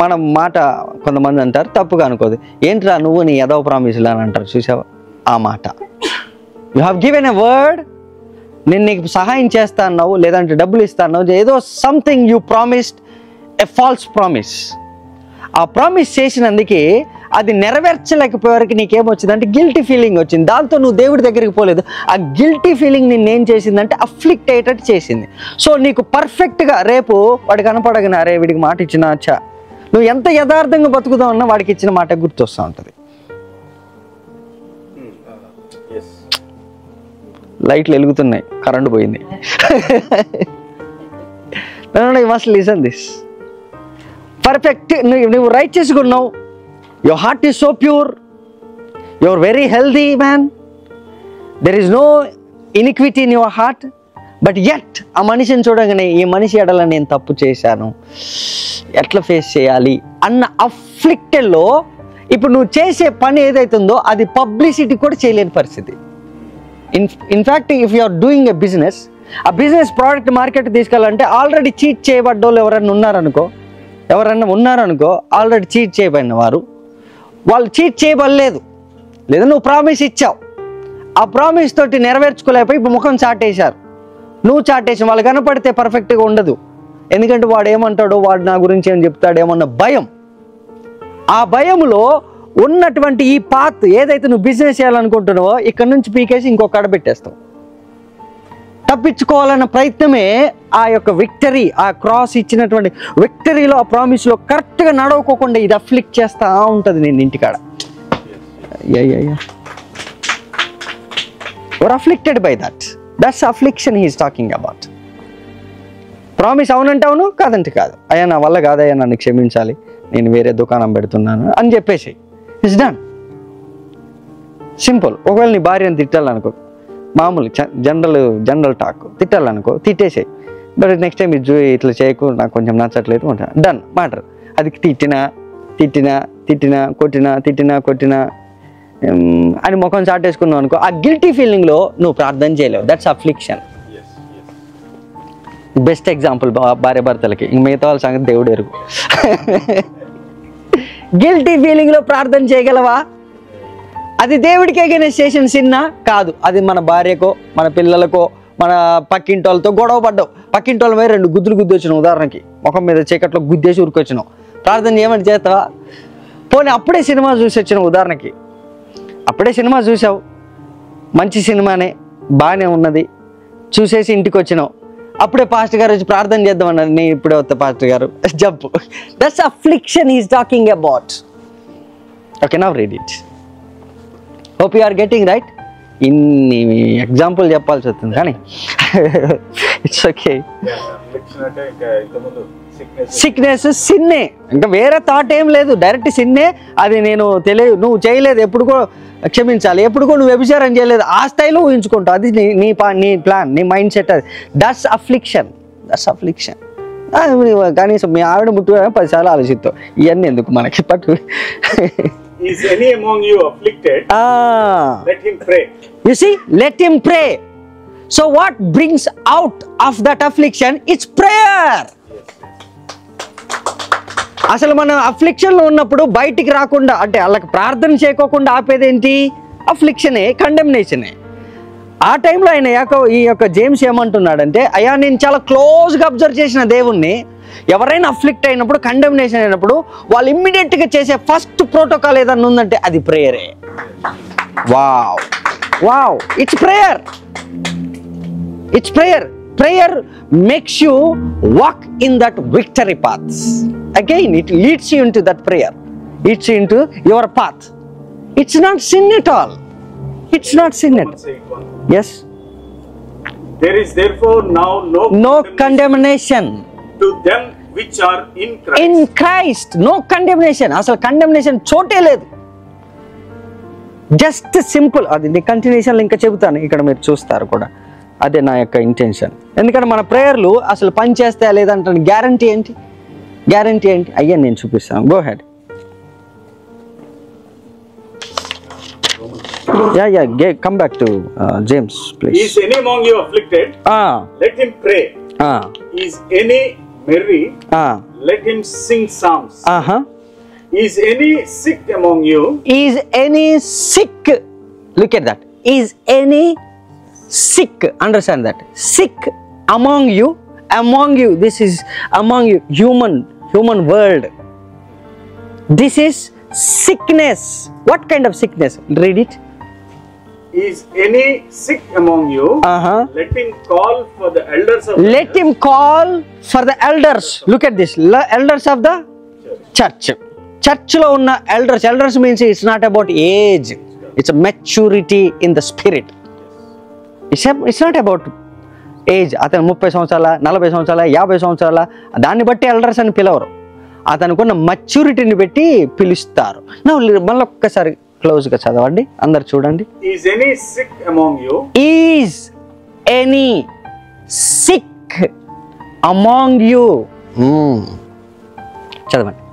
మన మాట కొంతమంది అంటారు, తప్పుగా అనుకోదు, ఏంట్రా నువ్వు నీ ఏదో ప్రామిస్లు అని అంటారు, చూసావా ఆ మాట. You have given a word, నేను నీకు సహాయం చేస్తా అన్నావు, లేదంటే డబ్బులు ఇస్తా అన్నావు, ఏదో something you promised, a false promise. ఆ ప్రామిస్ చేసినందుకే అది నెరవేర్చలేకపోయేవరకు నీకేమొచ్చిందంటే గిల్టీ ఫీలింగ్ వచ్చింది. దాంతో నువ్వు దేవుడి దగ్గరికి పోలేదు. ఆ గిల్టీ ఫీలింగ్ నిన్నేం చేసిందంటే అఫ్లిక్ట్ అయ్యేటట్టు చేసింది. సో నీకు పర్ఫెక్ట్గా రేపు వాడు కనపడగానే అరే వీడికి మాట ఇచ్చిన అచ్చా, నువ్వు ఎంత యథార్థంగా బతుకుదావు అన్నా వాడికి ఇచ్చిన మాట గుర్తొస్తూ ఉంటుంది. లైట్లు వెలుగుతున్నాయి, కరెంటు పోయింది. You must listen this. Perfect, నువ్వు రైట్ చేసుకున్నావు, your heart is so pure, your very healthy man, there is no iniquity in your heart. But yet ఆ మనిషిని చూడగానే ఈ మనిషి ఎడల నేను తప్పు చేశాను, ఎట్లా ఫేస్ చేయాలి అన్న అఫ్లిక్టెడ్లో ఇప్పుడు నువ్వు చేసే పని ఏదైతుందో అది పబ్లిసిటీ కూడా చేయలేని పరిస్థితి. In fact if you are doing a business, ఆ బిజినెస్ ప్రోడక్ట్ మార్కెట్ తీసుకెళ్ళాలంటే ఆల్రెడీ చీట్ చేయబడ్డోళ్ళు ఎవరైనా ఉన్నారనుకో, ఆల్రెడీ చీట్ చేయబడిన వారు, వాళ్ళు చీట్ చేయబడలేదు, లేదా నువ్వు ప్రామిస్ ఇచ్చావు, ఆ ప్రామిస్ తోటి నెరవేర్చుకోలేకపోయి ఇప్పుడు ముఖం చాటేశారు, నువ్వు చాటేసి వాళ్ళు కనపడితే పర్ఫెక్ట్గా ఉండదు. ఎందుకంటే వాడు ఏమంటాడో, వాడు నా గురించి ఏం చెప్తాడేమన్న భయం. ఆ భయంలో ఉన్నటువంటి ఈ పాత్ ఏదైతే నువ్వు బిజినెస్ చేయాలనుకుంటున్నావో ఇక్కడ నుంచి పీకేసి ఇంకొక కడ పెట్టేస్తావు. తప్పించుకోవాలన్న ప్రయత్నమే ఆ యొక్క విక్టరీ, ఆ క్రాస్ ఇచ్చినటువంటి విక్టరీలో, ఆ ప్రామిస్లో కరెక్ట్గా నడవకోకుండా ఇది అఫ్లిక్ట్ చేస్తూ ఉంటుంది నేను ఇంటికాడ. You are afflicted by that's affliction he is talking about. Promise అవునంటే అవును, కాదంటే కాదు, అయ్యా నా వల్ల కాదయ్యా నన్ను క్షమించాలి, నేను వేరే దుకాణం పెడుతున్నాను అని చెప్పేసి ఇట్స్ డన్, సింపుల్. ఒకవేళ నీ భార్యను తిట్టాలనుకో, మామూలు జనరల్ టాక్, తిట్టాలనుకో తిట్టేసాయి, బట్ నెక్స్ట్ టైం ఇది ఇట్లా చేయకు, నాకు కొంచెం నచ్చట్లేదు, డన్ మ్యాటర్. అది తిట్టినా కొట్టినా అని ముఖం చాటేసుకున్నావు అనుకో, ఆ గిల్టీ ఫీలింగ్లో నువ్వు ప్రార్థన చేయలేవు. That's affliction. బెస్ట్ ఎగ్జాంపుల్ భార్య భర్తలకి, ఇంక మిగతా వాళ్ళ సంగతి దేవుడు ఎరుగు. గిల్టీ ఫీలింగ్లో ప్రార్థన చేయగలవా? అది దేవుడికి అగైనెస్ట్ చేసిన సిన్నా కాదు, అది మన భార్యకో, మన పిల్లలకో, మన పక్కింటి వాళ్ళతో గొడవ పడ్డావు, పక్కింటి వాళ్ళ మీద 2 గుద్దులు గుద్దొచ్చినావు, ఉదాహరణకి ముఖం మీద చీకట్లో గుద్దేసి ఉరికొచ్చినావు, ప్రార్థన చేయమని చేస్తావా? పోనీ అప్పుడే సినిమా చూసి వచ్చినావు, ఉదాహరణకి అప్పుడే సినిమా చూసావు, మంచి సినిమానే, బాగానే ఉన్నది, చూసేసి ఇంటికి వచ్చినావు, అప్పుడే పాస్టర్ గారు వచ్చి ప్రార్థన చేద్దామన్నారు, నేను ఇప్పుడే వస్తా పాస్టర్ గారు, jump. That's affliction is talking about. Okay, now read it. Hope you are getting right. ఇన్ని ఎగ్జాంపుల్ చెప్పాల్సి వస్తుంది కానీ ఇట్స్ ఓకే. సిక్నెస్ సిన్నే, ఇంకా వేరే థాట్ ఏం లేదు, డైరెక్ట్ సిన్నే. అది నేను తెలియదు, నువ్వు చేయలేదు, ఎప్పుడు కూడా క్షమించాలి, ఎప్పుడు కూడా నువ్వు వ్యభిచారం చేయలేదు, ఆ స్థాయిలో ఊహించుకుంటావు, అది నీ ప్లాన్, నీ మైండ్ సెట్. అది దట్స్ అఫ్లిక్షన్. కనీసం మీ ఆవిడ ముట్టుగా 10 సార్లు ఆలోచిస్తావు, ఇవన్నీ ఎందుకు మనకి పట్టు. Is any among you afflicted? Let him pray. You see, let him pray. So what brings out of that affliction? It's prayer. అసలు మనం అఫ్లిక్షన్లో ఉన్నప్పుడు బయటికి రాకుండా, అంటే వాళ్ళకి ప్రార్థన చేయకోకుండా ఆపేదేంటి? అఫ్లిక్షనే, కండెమ్నేషనే. ఆ టైంలో ఆయన ఈ యొక్క జేమ్స్ ఏమంటున్నాడంటే, అయ్యా నేను చాలా క్లోజ్గా అబ్జర్వ్ చేసిన దేవుణ్ణి, ఎవరైనా అఫ్లిక్ట్ అయినప్పుడు, కండెమ్నేషన్ అయినప్పుడు వాళ్ళు ఇమ్మీడియట్గా చేసే ఫస్ట్ ప్రోటోకాల్ ఏదన్నా ఉందంటే అది ప్రేయరే. Wow, it's prayer. Prayer makes you walk in that victory path. Again, it leads you into that prayer. It's into your path. It's not sin at all. Yes. There is therefore now no condemnation to them which are in Christ. In Christ, no condemnation. అసలు condemnation చోటే లేదు. Just simple. అది నీ కంటిన్యూషన్లో ఇంకా చెబుతాను, ఇక్కడ మీరు చూస్తారు కూడా. అదే నా యొక్క ఇంటెన్షన్. ఎందుకంటే మన ప్రేయర్లు అసలు పని చేస్తాయా లేదంటే గ్యారంటీ ఏంటి? అయ్యా నేను చూపిస్తాను. Go head. Come back to James, please. Is any among you afflicted? Let him pray. Is any merry? Let him sing psalms. Is any sick among you? Is any sick? Look at that. Is any sick, understand that, sick among you, this is among you, human world, this is sickness. What kind of sickness? Read it. Is any sick among you? Let him call for the elders of the Let him call for the elders. Look at this. Elders of the church. Church lo unna elders. Elders means it's not about age. It's a maturity in the spirit. It's not about age. అతను 30 సంవత్సరాల 40 సంవత్సరాల 50 సంవత్సరాల దాన్ని బట్టి elders అని పిలవరు. అతనుకున్న మెచ్యూరిటీని బట్టి పిలుస్తారు. మళ్ళీ ఒక్కసారి క్లోజ్గా చదవండి, అందరు చూడండి. Is any sick among you? Is any sick among you? చదవండి.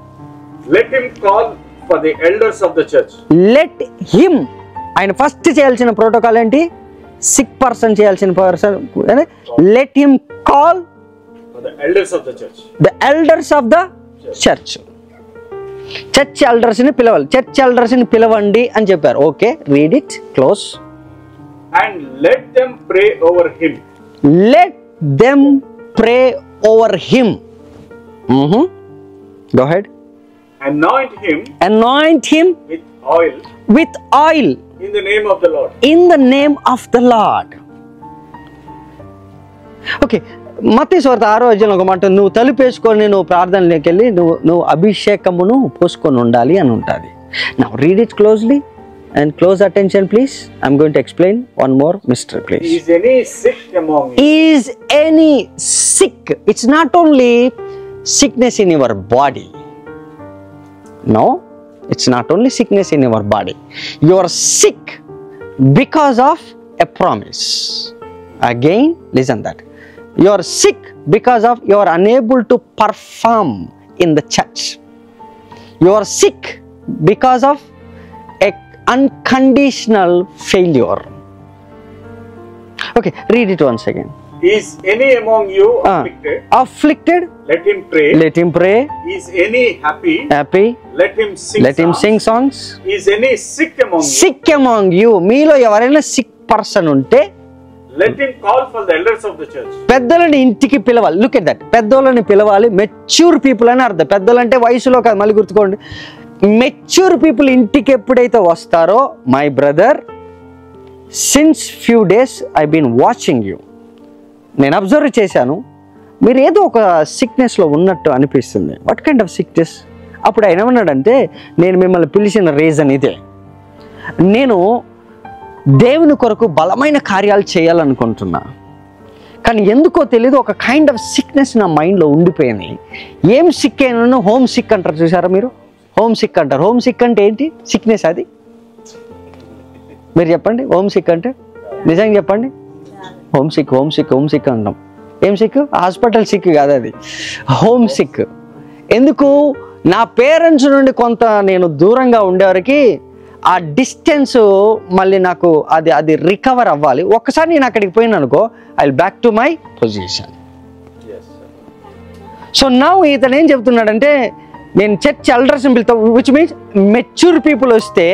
Let him call for the elders of the church. Let him. ఆయన ఫస్ట్ చేయాల్సిన ప్రోటోకాల్ ఏంటి? సిక్ పర్సన్ చేయాల్సిన person. Let him call the elders of the church. The elders of the church. Church elders ని పిలవాలి. Church elders ని పిలవండి అని చెప్పారు. Okay, read it, close. And let them pray over him. Let them pray over him. Go ahead. Anoint him. Anoint him with oil. With oil. In the name of the Lord. In the name of the Lord. Okay, మత్తయి సువార్త 6వ అధ్యాయంలో ఒక మాట, నువ్వు తలుపేసుకొని నువ్వు ప్రార్థనలోకి వెళ్ళి నువ్వు అభిషేకమును పోసుకొని ఉండాలి అని ఉంటుంది. Now read it closely and close attention please. I'm going to explain one more mystery please. Is any sick among you? Is any sick? It's not only sickness in your body. No, it's not only sickness in your body. You are sick because of a promise. Again, listen that. You are sick because of you are unable to perform in the church. You are sick because of a unconditional failure. Okay, read it once again. Is any among you afflicted? Afflicted? Let him pray. Let him pray. Is any happy? Happy? Let him sing. Let him sing songs. Is any sick among you? Sick among you. మీలో ఎవరైనా sick person ఉంటే let him call for the elders of the church. పెద్దలని ఇంటికి పిలవాలి. Look at that. పెద్దోళ్ళని పిలవాలి. Mature people అని అర్థం. పెద్దలంటే వయసులో కాదు, మళ్ళీ గుర్తుకోండి. మెచ్యూర్ పీపుల్ ఇంటికి ఎప్పుడైతే వస్తారో, my brother, since few days I been watching you, నేను అబ్జర్వ్ చేశాను, మీరు ఏదో ఒక సిక్నెస్లో ఉన్నట్టు అనిపిస్తుంది. What kind of sickness? అప్పుడు ఆయన ఏమన్నాడంటే, నేను మిమ్మల్ని పిలిచిన రీజన్ ఇదే, నేను దేవుని కొరకు బలమైన కార్యాలు చేయాలనుకుంటున్నా, కానీ ఎందుకో తెలియదు ఒక కైండ్ ఆఫ్ సిక్నెస్ నా మైండ్లో ఉండిపోయింది. ఏం సిక్ అయినా హోమ్ సిక్ అంటారు, చూసారా మీరు? హోమ్ సిక్ అంటారు. హోమ్ సిక్ అంటే ఏంటి? సిక్నెస్ అది. మీరు చెప్పండి, హోమ్ సిక్ అంటే నిజంగా చెప్పండి. Home sick, home sick, home sick అంటాం. ఏం సిక్? హాస్పిటల్ సిక్ కాదు అది, హోమ్ సిక్. ఎందుకు? నా పేరెంట్స్ నుండి కొంత నేను దూరంగా ఉండేవారికి ఆ డిస్టెన్స్ మళ్ళీ నాకు అది రికవర్ అవ్వాలి. ఒక్కసారి నేను అక్కడికి పోయినా అనుకో, I will back to my position. So now ఇతను ఏం చెప్తున్నాడంటే, నేను చర్చ్ ఎల్డర్స్ని పిలుతా, విచ్ మీన్స్ మెచ్యూర్ పీపుల్ వస్తే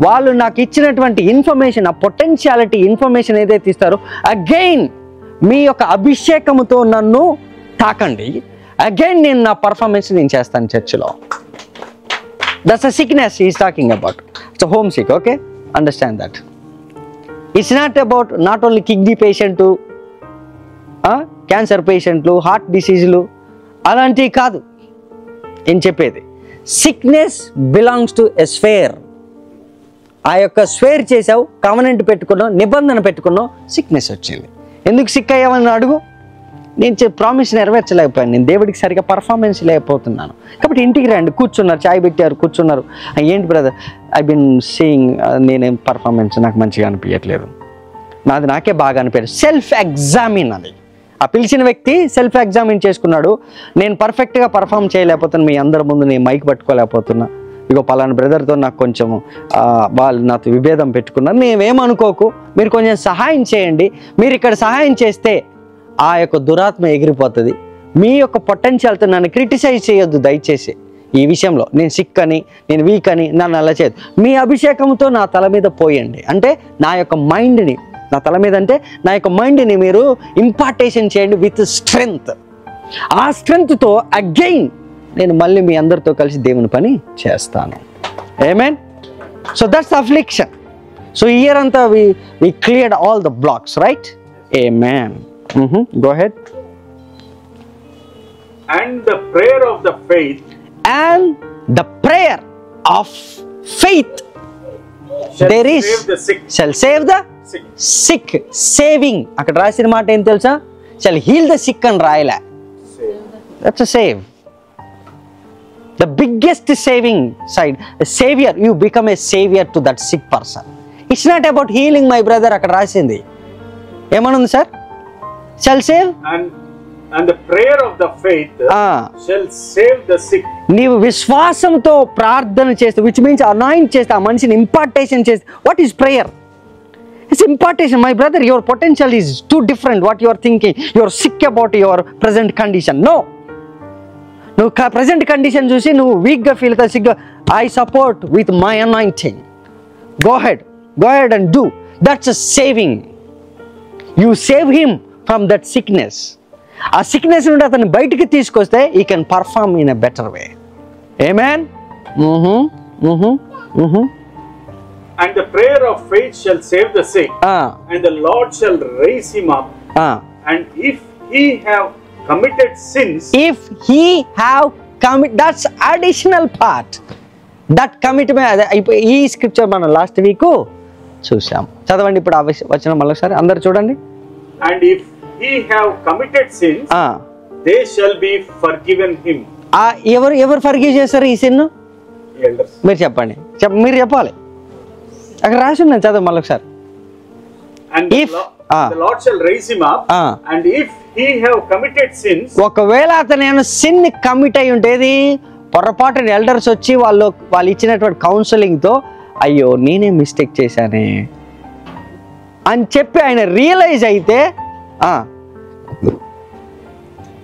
వాళ్ళు నాకు ఇచ్చినటువంటి ఇన్ఫర్మేషన్, ఆ పొటెన్షియాలిటీ ఇన్ఫర్మేషన్ ఏదైతే ఇస్తారో, అగైన్ మీ యొక్క అభిషేకముతో నన్ను తాకండి, అగైన్ నేను నా పర్ఫార్మెన్స్ నేను చేస్తాను చర్చ్లో. That's a sickness he is talking about. It's a home sick. Okay, understand that. It's not about not only kidney patient, cancer పేషెంట్లు, హార్ట్ డిసీజులు అలాంటివి కాదు ఏం చెప్పేది. Sickness belongs to a sphere. ఆ యొక్క స్వేర్ చేసావు, కవనెంట్ పెట్టుకున్నావు, నిబంధన పెట్టుకున్నావు, సిక్నెస్ వచ్చింది. ఎందుకు సిక్ అయ్యావని అడుగు. నేను ప్రామిస్ నెరవేర్చలేకపోయాను, నేను దేవుడికి సరిగా పర్ఫార్మెన్స్ లేకపోతున్నాను. కాబట్టి ఇంటికి రండి, కూర్చున్నారు, చాయ్ పెట్టారు, కూర్చున్నారు. ఏంటి బ్రదర్, ఐ బిన్ సీయింగ్, నేనేం పర్ఫార్మెన్స్ నాకు మంచిగా అనిపించట్లేదు, నాది నాకే బాగా అనిపించదు. సెల్ఫ్ ఎగ్జామిన్ అది. ఆ పిలిచిన వ్యక్తి సెల్ఫ్ ఎగ్జామిన్ చేసుకున్నాడు. నేను పర్ఫెక్ట్గా పర్ఫామ్ చేయలేకపోతున్నా, మీ అందరి ముందు నేను మైక్ పట్టుకోలేకపోతున్నా, ఇగో పలానా బ్రదర్తో నాకు కొంచెం వాళ్ళు నాతో విభేదం పెట్టుకున్నారు, మేమేమనుకోకు, మీరు కొంచెం సహాయం చేయండి. మీరు ఇక్కడ సహాయం చేస్తే ఆ యొక్క దురాత్మ ఎగిరిపోతుంది. మీ యొక్క పొటెన్షియల్తో నన్ను క్రిటిసైజ్ చేయొద్దు దయచేసి. ఈ విషయంలో నేను సిక్ అని, నేను వీక్ అని నన్ను అలా చేయదు. మీ అభిషేకంతో నా తల మీద పోయండి, అంటే నా యొక్క మైండ్ని నా తల మీద అంటే నా యొక్క మైండ్ని మీరు ఇంపార్టేషన్ చేయండి విత్ స్ట్రెంగ్త్. ఆ స్ట్రెంగ్త్తో అగైన్ నేను మళ్ళీ మీ అందరితో కలిసి దేవుని పని చేస్తాను. ఆమేన్. So that's affliction. So year అంతా we cleared all the blocks, right? Amen. Go ahead. And the prayer of the faith And the prayer of faith shall there is save the sick. shall save the sick. Saving అక్కడ రాసిన మాట ఏం తెలుసా? shall heal the sick అని రాయలే. That's a save. The biggest saving side, a savior, you become a savior to that sick person. It's not about healing, my brother. అక్కడ రాసింది ఏమనుంది sir? shall save And the prayer of the faith shall save the sick. నీవు విశ్వాసంతో ప్రార్థన చేస్తే, which means anoint చేస్తే, ఆ మనిషిని ఇంపార్టేషన్ చేస్తే. What is prayer? It's impartation, my brother. Your potential is too different. What you are thinking, you are sick about your present condition. No, నువ్వు present condition చూసి నువ్వు వీక్గా ఫీల్ అవుతావు, సిగ్గా. I support with my anointing. Go ahead and do. That's a saving. You save him from that sickness. ఆ sickness నుండి అతన్ని బయటికి తీసుకొస్తే he can perform in a better way. Amen. And the prayer of faith shall save the sick, and the Lord shall raise him up. And if he have committed sins, that's additional part. That commitment, ఈ scripture మనం last week చూసాం. చదవండి ఇప్పుడు ఆ వచనం మళ్ళొకసారి అందరు చూడండి. And if he have committed sins, they shall be forgiven him. ఎవరు ఫర్గివ్ చేస్తారు ఈ సిన్? Elders. మీరు చెప్పండి, మీరు చెప్పాలి. అక్కడ రాసి ఉన్నాను, చదవ మళ్ళొకసారి. And the Lord shall raise him up, and if he have committed sins, ఒకవేళ అతను సిన్ కమిట్ అయి ఉంటేది పొరపాటున ఎల్డర్స్ వచ్చి వాళ్ళు ఇచ్చినటువంటి కౌన్సిలింగ్ తో అయ్యో నేనే మిస్టేక్ చేశానే అని చెప్పి ఆయన రియలైజ్ అయితే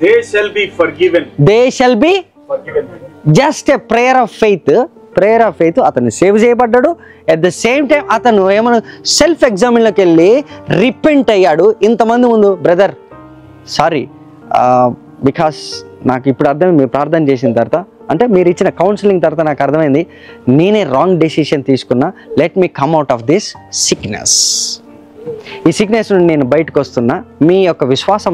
they shall be forgiven. Just a prayer of faith అతను సేవ్ చేయబడ్డాడు. అట్ ద సేమ్ టైం అతను ఏమన్నా సెల్ఫ్ ఎగ్జామిన్లోకి వెళ్ళి రిపెంట్ అయ్యాడు. ఇంతమంది ముందు, బ్రదర్ సారీ, బికాస్ నాకు ఇప్పుడు అర్థమైంది మీరు ప్రార్థన చేసిన తర్వాత, అంటే మీరు ఇచ్చిన కౌన్సిలింగ్ తర్వాత నాకు అర్థమైంది నేనే రాంగ్ డెసిషన్ తీసుకున్నా. Let me come out of this sickness. ఈ సిక్నెస్ నుండి నేను బయటకు వస్తున్నా. మీ యొక్క విశ్వాసం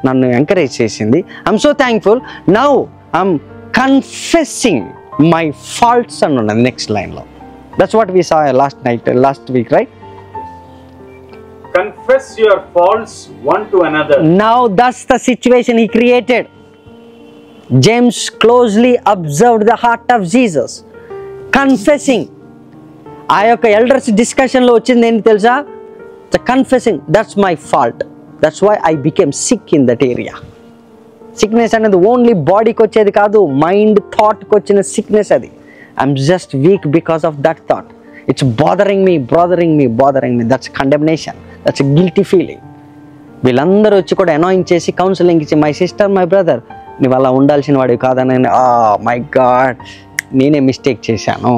నన్ను ఎంకరేజ్ చేసింది. I'm so thankful. Now I'm confessing my faults అని ఉన్నది నెక్స్ట్ లైన్లో. That's what we saw last week, right? Confess your faults one to another. Now that's the situation he created. James closely observed the heart of Jesus. Confessing. ఆ యొక్క elders డిస్కషన్లో వచ్చింది ఏంటి తెలుసా? The confessing, that's my fault. That's why I became sick in that area. Sickness అనేది only బాడీకి వచ్చేది కాదు, మైండ్ థాట్కి వచ్చిన సిక్నెస్ అది. I'm just week because of that thought. It's bothering me. That's condemnation, that's guilty feeling. వీళ్ళందరూ వచ్చి కూడా anoint చేసి కౌన్సిలింగ్ ఇచ్చి, మై సిస్టర్, మై బ్రదర్, నువ్వు అలా ఉండాల్సిన వాడివి కాదని, మై గాడ్ నేనే మిస్టేక్ చేశాను,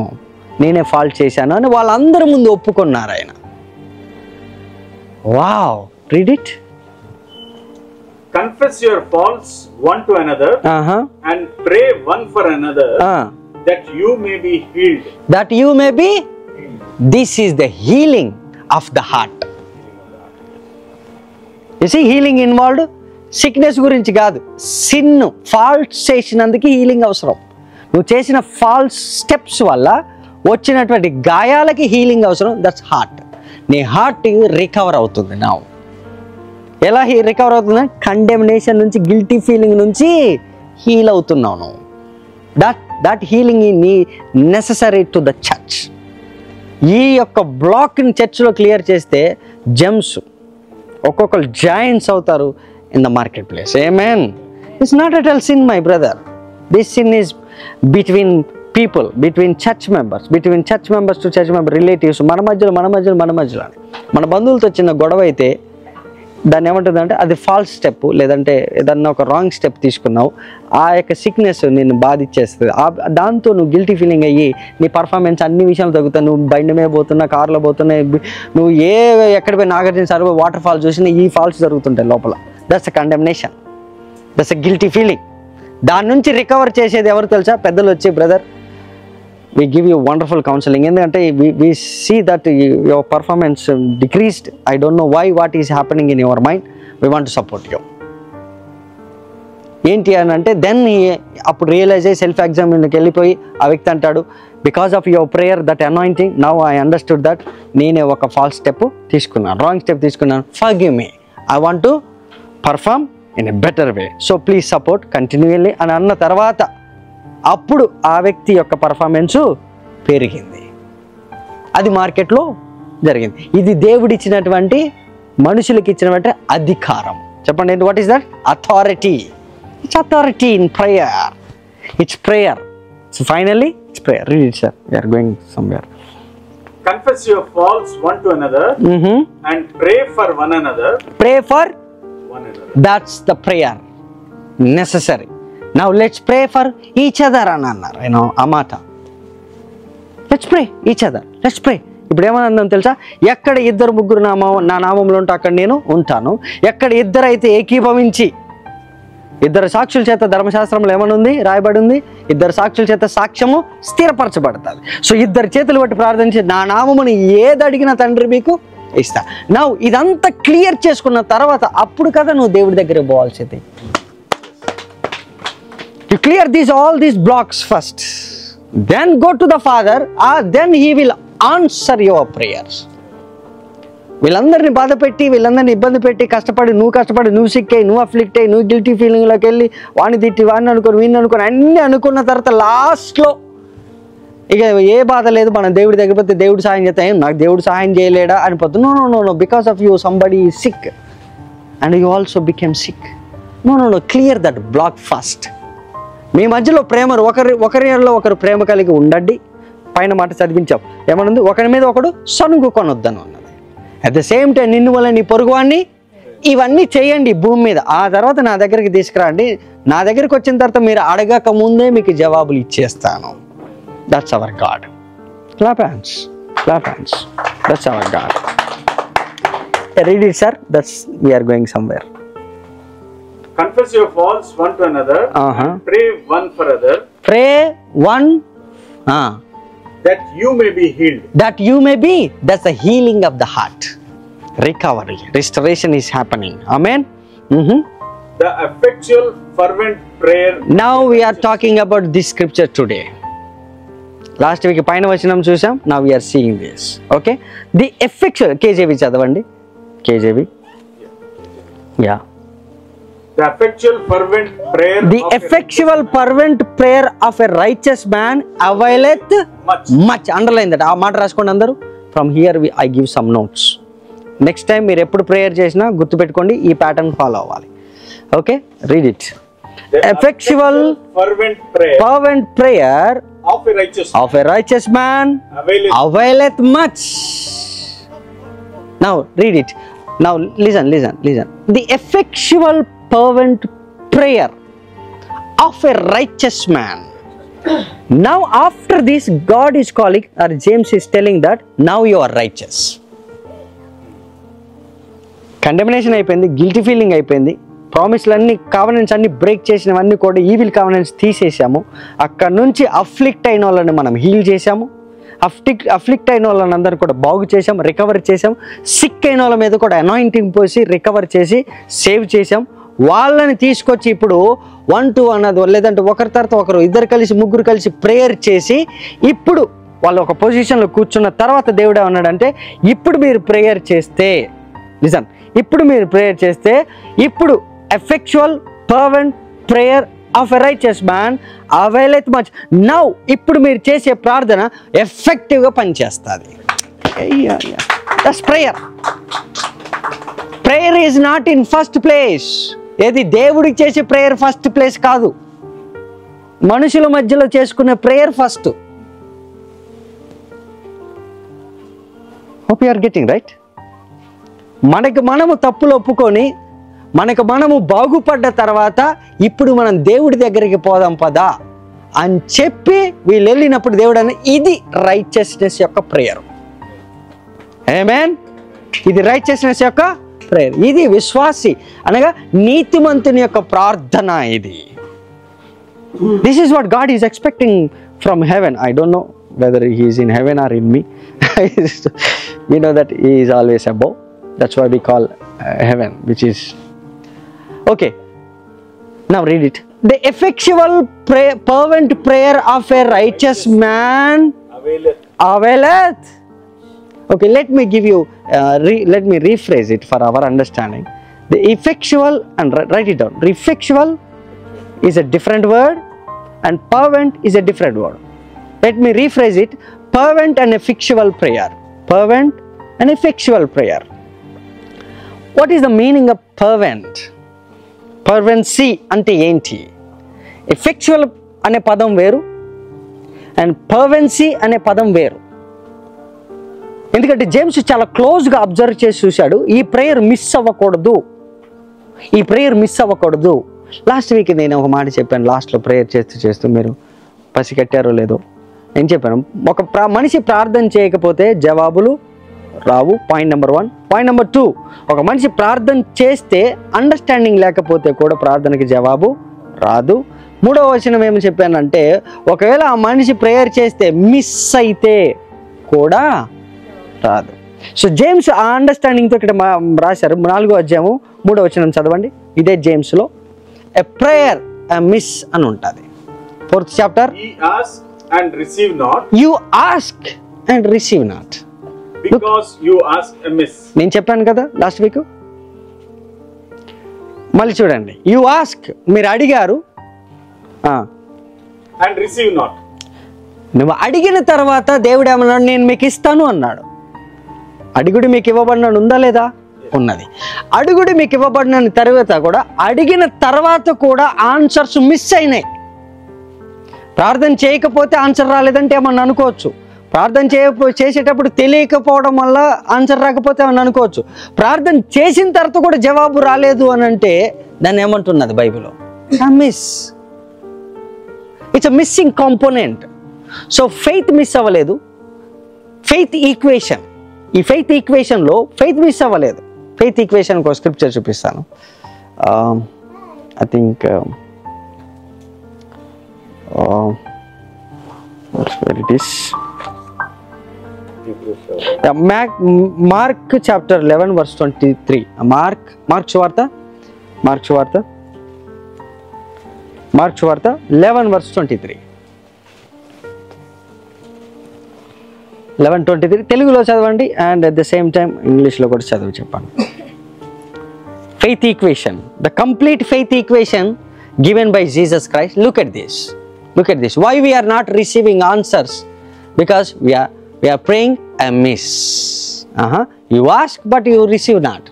నేనే ఫాల్ట్ చేశాను అని వాళ్ళందరి ముందు ఒప్పుకున్నారు ఆయన. Wow, read it. Confess your faults one to another, and pray one for another, that you may be healed. This is the healing of the heart. You see, healing involved. Sickness గురించి కాదు, sin faults చేసినందుకు healing అవసరం. నువ్వు చేసిన falls steps వల్ల వచ్చినటువంటి గాయాలకి healing అవసరం. That's heart. నీ హార్ట్ రికవర్ అవుతుంది. నా ఎలా రికవర్ అవుతుంది? కండెమ్నేషన్ నుంచి, గిల్టీ ఫీలింగ్ నుంచి హీల్ అవుతున్నావు నువ్వు. దట్ హీలింగ్ నీ నెససరీ టు ద చర్చ్. ఈ యొక్క బ్లాక్ని చర్చ్లో క్లియర్ చేస్తే జెమ్స్ ఒక్కొక్కరు జాయింట్స్ అవుతారు in the marketplace. Amen. It's not at all sin, my brother. This sin is between people, between church members to church member relatives. మన మధ్యలో మన బంధువులతో చిన్న గొడవ అయితే దాన్ని ఏమంటుందంటే అది ఫాల్స్ స్టెప్, లేదంటే ఏదన్నా ఒక రాంగ్ స్టెప్ తీసుకున్నావు, ఆ యొక్క సిక్నెస్ నిన్ను బాధించేస్తుంది. దాంతో నువ్వు గిల్టీ ఫీలింగ్ అయ్యి నీ పర్ఫార్మెన్స్ అన్ని విషయాలు తగ్గుతావు. నువ్వు బండి మీద పోతున్నా, కార్లో పోతున్నా, నువ్వు ఎక్కడ పోయి నాగార్జున సార్ వాటర్ ఫాల్ చూసినా ఈ ఫాల్స్ జరుగుతుంటాయి లోపల. That's a condemnation, that's a guilty feeling. దాని నుంచి రికవర్ చేసేది ఎవరు తెలుసా? పెద్దలు వచ్చి, brother we give you wonderful counseling, ఎందుకంటే we see that your performance decreased, I don't know why, what is happening in your mind, we want to support you. ఏంటి అని అంటే దెన్ అప్పుడు రియలైజ్ అయ్యి సెల్ఫ్ ఎగ్జామిన్కి వెళ్ళిపోయి ఆ వ్యక్తి అంటాడు, because of your prayer that anointing now I understood that నేనే ఒక ఫాల్స్ స్టెప్ తీసుకున్నాను, రాంగ్ స్టెప్ తీసుకున్నాను, forgive me, I want to perform in a better way, so please support continually అని అన్న తర్వాత అప్పుడు ఆ వ్యక్తి యొక్క పర్ఫార్మెన్సు పెరిగింది. అది మార్కెట్లో జరిగింది. ఇది దేవుడిచ్చినటువంటి, మనుషులకి ఇచ్చినటువంటి అధికారం. చెప్పండి ఏంటి? What is that? Authority. It's authority in prayer. It's prayer. So finally it's prayer. Read it sir, we are going somewhere. Confess your faults one to another and pray for one another. Pray for one another. That's the prayer necessary. Now let's pray for each other అని అన్నారు. ఆ మాట let's pray each other, let's pray. ఇప్పుడు ఏమన్నా తెలుసా? ఎక్కడ ఇద్దరు ముగ్గురు నా నామంలో ఉంటే అక్కడ నేను ఉంటాను. ఎక్కడ ఇద్దరైతే ఏకీభవించి, ఇద్దరు సాక్షుల చేత ధర్మశాస్త్రంలో ఏమనుంది రాయబడి ఉంది? ఇద్దరు సాక్షుల చేత సాక్ష్యము స్థిరపరచబడుతుంది. సో ఇద్దరు చేతులు బట్టి ప్రార్థించి నా నామముని ఏది అడిగినా తండ్రి మీకు ఇస్తా. నా ఇదంతా క్లియర్ చేసుకున్న తర్వాత అప్పుడు కదా నువ్వు దేవుడి దగ్గర పోవాల్సింది. You clear all these blocks first, then go to the Father, then He will answer your prayers. వీళ్ళందరినీ బాధ పెట్టి, వీళ్ళందరినీ ఇబ్బంది పెట్టి, కష్టపడి నువ్వు సిక్ అయ్యి, నువ్వు అఫ్లిక్ట్ అయ్యి, నువ్వు గిల్టీ ఫీలింగ్లోకి వెళ్ళి వాడిని తిట్టి, వాడిని అనుకొని, వీడిని అనుకొని, అన్నీ అనుకున్న తర్వాత లాస్ట్లో ఇక ఏ బాధ లేదు, మనం దేవుడి దగ్గర పోతే దేవుడు సహాయం చేస్తాం, నాకు దేవుడు సహాయం చేయలేడా అనిపోతుంది. No, because of you somebody is sick and you also became sick. No, clear that block first. మీ మధ్యలో ప్రేమ, ఒకరిలో ఒకరు ప్రేమ కలిగి ఉండండి. పైన మాట చదివించాం, ఏమనుంది? ఒకరి మీద ఒకడు సనుగు కొనొద్దను అన్నది. అట్ ద సేమ్ టైం నిన్ను వల్ల నీ పొరుగువాన్ని, ఇవన్నీ చేయండి భూమి మీద. ఆ తర్వాత నా దగ్గరికి తీసుకురండి. నా దగ్గరికి వచ్చిన తర్వాత మీరు అడగక ముందే మీకు జవాబులు ఇచ్చేస్తాను. That's our God. Clap hands. That's our God. Read it sir, that's we are going somewhere. Confess your faults one to another and pray one for other. Pray one that you may be healed. That's the healing of the heart. Recovery, restoration is happening. Amen. The effectual fervent prayer. Now we are talking about this scripture today. Last week పైన వచనం చూసాం. Now we are seeing this. Okay. The effectual KJV చదవండి. KJV. Yeah. The effectual fervent prayer. The effectual fervent prayer of a righteous man availeth much. Underline that. ఆ మాట రాసుకోండి అందరూ. From here I give some notes. Next time మీరు ఎప్పుడు prayer చేసినా గుర్తుపెట్టుకోండి, ఈ ప్యాటర్న్ ఫాలో అవ్వాలి. Okay, read it. Effectual fervent prayer of a righteous man availeth much. Now read it. Now listen. The effectual fervent prayer of a righteous man. Now after this, God is calling, or James is telling that now you are righteous. Condemnation అయిపోయింది, guilty feeling అయిపోయింది, ప్రామిస్లన్నీ, కావనెన్స్ అన్ని break చేసినవన్నీ కూడా evil కావనెన్స్ తీసేసాము. అక్కడ నుంచి afflict అయిన వాళ్ళని మనం హీల్ చేసాము. అఫ్లిక్ట్ అయిన వాళ్ళని అందరూ కూడా బాగు చేసాం, రికవర్ చేసాం. సిక్ అయిన వాళ్ళ మీద కూడా అనాయింటింగ్ పోసి రికవర్ చేసి సేవ్ చేసాం. వాళ్ళని తీసుకొచ్చి ఇప్పుడు 1-2 అన్నది, లేదంటే ఒకరి తర్వాత ఒకరు, ఇద్దరు కలిసి, ముగ్గురు కలిసి ప్రేయర్ చేసి ఇప్పుడు వాళ్ళు ఒక పొజిషన్లో కూర్చున్న తర్వాత దేవుడు ఏమన్నాడంటే, ఇప్పుడు మీరు ప్రేయర్ చేస్తే, లిసన్, ఇప్పుడు మీరు ప్రేయర్ చేస్తే, ఇప్పుడు effectual fervent prayer of a righteous man availeth much. Now ఇప్పుడు మీరు చేసే ప్రార్థన ఎఫెక్టివ్గా పనిచేస్తుంది. That's prayer. Prayer is not in first place. ఏది దేవుడికి చేసే ప్రేయర్ ఫస్ట్ ప్లేస్ కాదు, మనుషుల మధ్యలో చేసుకునే prayer first. Hope you are getting right. మనకు మనము తప్పులు ఒప్పుకొని మనకు మనము బాగుపడ్డ తర్వాత ఇప్పుడు మనం దేవుడి దగ్గరికి పోదాం పదా అని చెప్పి వీళ్ళు వెళ్ళినప్పుడు దేవుడు అన్న ఇది రైచియస్నెస్ యొక్క ప్రేయర్. ఆమేన్. ఇది రైచియస్నెస్ యొక్క ప్రేయర్. ఇది విశ్వాసి అనగా నీతిమంతుని యొక్క ప్రార్థన. ఇది this is what God is expecting from heaven. I don't know whether he is in heaven or in me. We know that he is always above. That's why we call heaven, which is okay. Now read it. The effectual fervent prayer of a righteous man availeth. Okay, let me give you let me rephrase it for our understanding. The effectual, and write it down. Effectual is a different word and fervent is a different word. Let me rephrase it. Fervent and effectual prayer. Fervent and effectual prayer. What is the meaning of fervent? Fervency ante enti? Effectual ane padam veru and fervency ane padam veru. ఎందుకంటే James చాలా క్లోజ్గా observe చేసి చూశాడు. ఈ prayer miss అవ్వకూడదు, ఈ prayer miss అవ్వకూడదు. Last week నేను ఒక మాట చెప్పాను. లాస్ట్లో ప్రేయర్ చేస్తూ మీరు పసిగట్టారో లేదో నేను చెప్పాను. ఒక మనిషి ప్రార్థన చేయకపోతే జవాబులు రావు. Point number 1. పాయింట్ నెంబర్ 2, ఒక మనిషి ప్రార్థన చేస్తే అండర్స్టాండింగ్ లేకపోతే కూడా ప్రార్థనకి జవాబు రాదు. 3వ వచనం ఏమని చెప్పానంటే ఒకవేళ ఆ మనిషి ప్రేయర్ చేస్తే మిస్ అయితే కూడా రాదు. సో జేమ్స్ ఆ అండర్స్టాండింగ్తో ఇక్కడ రాశారు. 4వ అధ్యాయము 3వ వచనం చదవండి. ఇదే జేమ్స్లో ఎ ప్రేయర్ ఎ మిస్ అని ఉంటుంది. 4th chapter. And receive not. You ask and receive not. Because you ask amiss. నేను చెప్పాను కదా లాస్ట్ వీక్. మళ్ళీ చూడండి. యు ఆస్క్, మీరు అడిగారు. And receive not. నువ్వు అడిగిన తర్వాత దేవుడు ఏమన్నాడు? నేను మీకు ఇస్తాను అన్నాడు. అడుగుడు మీకు ఇవ్వబడినాడు ఉందా లేదా? ఉన్నది. అడుగుడు మీకు ఇవ్వబడిన తర్వాత కూడా అడిగిన తర్వాత కూడా ఆన్సర్స్ మిస్ అయినాయి. ప్రార్థన చేయకపోతే ఆన్సర్ రాలేదంటే ఏమన్నా అనుకోవచ్చు. ప్రార్థన చేసేటప్పుడు తెలియకపోవడం వల్ల ఆన్సర్ రాకపోతే ఏమన్నా అనుకోవచ్చు. ప్రార్థన చేసిన తర్వాత కూడా జవాబు రాలేదు అని అంటే దాన్ని ఏమంటున్నది బైబిల్లో? Miss. It's a missing component. So faith miss అవ్వలేదు. ఫెయిత్ ఈక్వేషన్, ఈ ఫెయిత్ ఈక్వేషన్లో ఫెయిత్ మిస్ అవ్వలేదు. ఫెయిత్ ఈక్వేషన్ ఒక స్క్రిప్చర్ చూపిస్తాను. I think where it is. Mark chapter 11 verse 23. Mark సువార్త 11 verse 23. 11:23 తెలుగులో చదవండి and at the same time ఇంగ్లీష్లో కూడా చదివి చెప్పండి. Faith equation, the complete faith equation given by Jesus Christ. Look at this. Why we are not receiving answers? Because we are praying amiss. You ask but you receive not.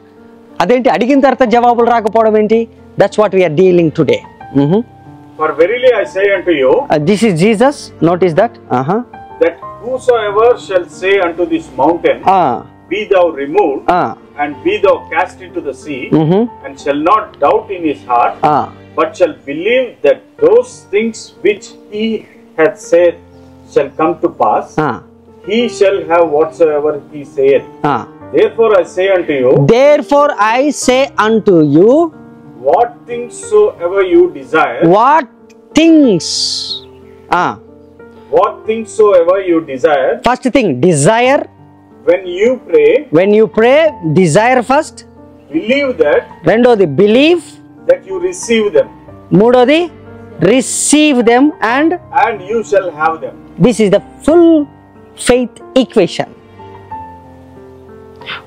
అదేంటి? అడిగిన తర్వాత జవాబులు రాకపోవడం ఏంటి? That's what we are dealing today. For verily I say unto you, this is Jesus. Notice that. That whosoever shall say unto this mountain, be thou removed, and be thou cast into the sea, and shall not doubt in his heart, but shall believe that those things which he hath said shall come to pass, he shall have whatsoever he saith. Therefore I say unto you, what things soever you desire, what things soever you desire. First thing, desire. When you pray, desire first. Believe that. Rendodi, believe that you receive them. Moododi, receive them and you shall have them. This is the full faith equation.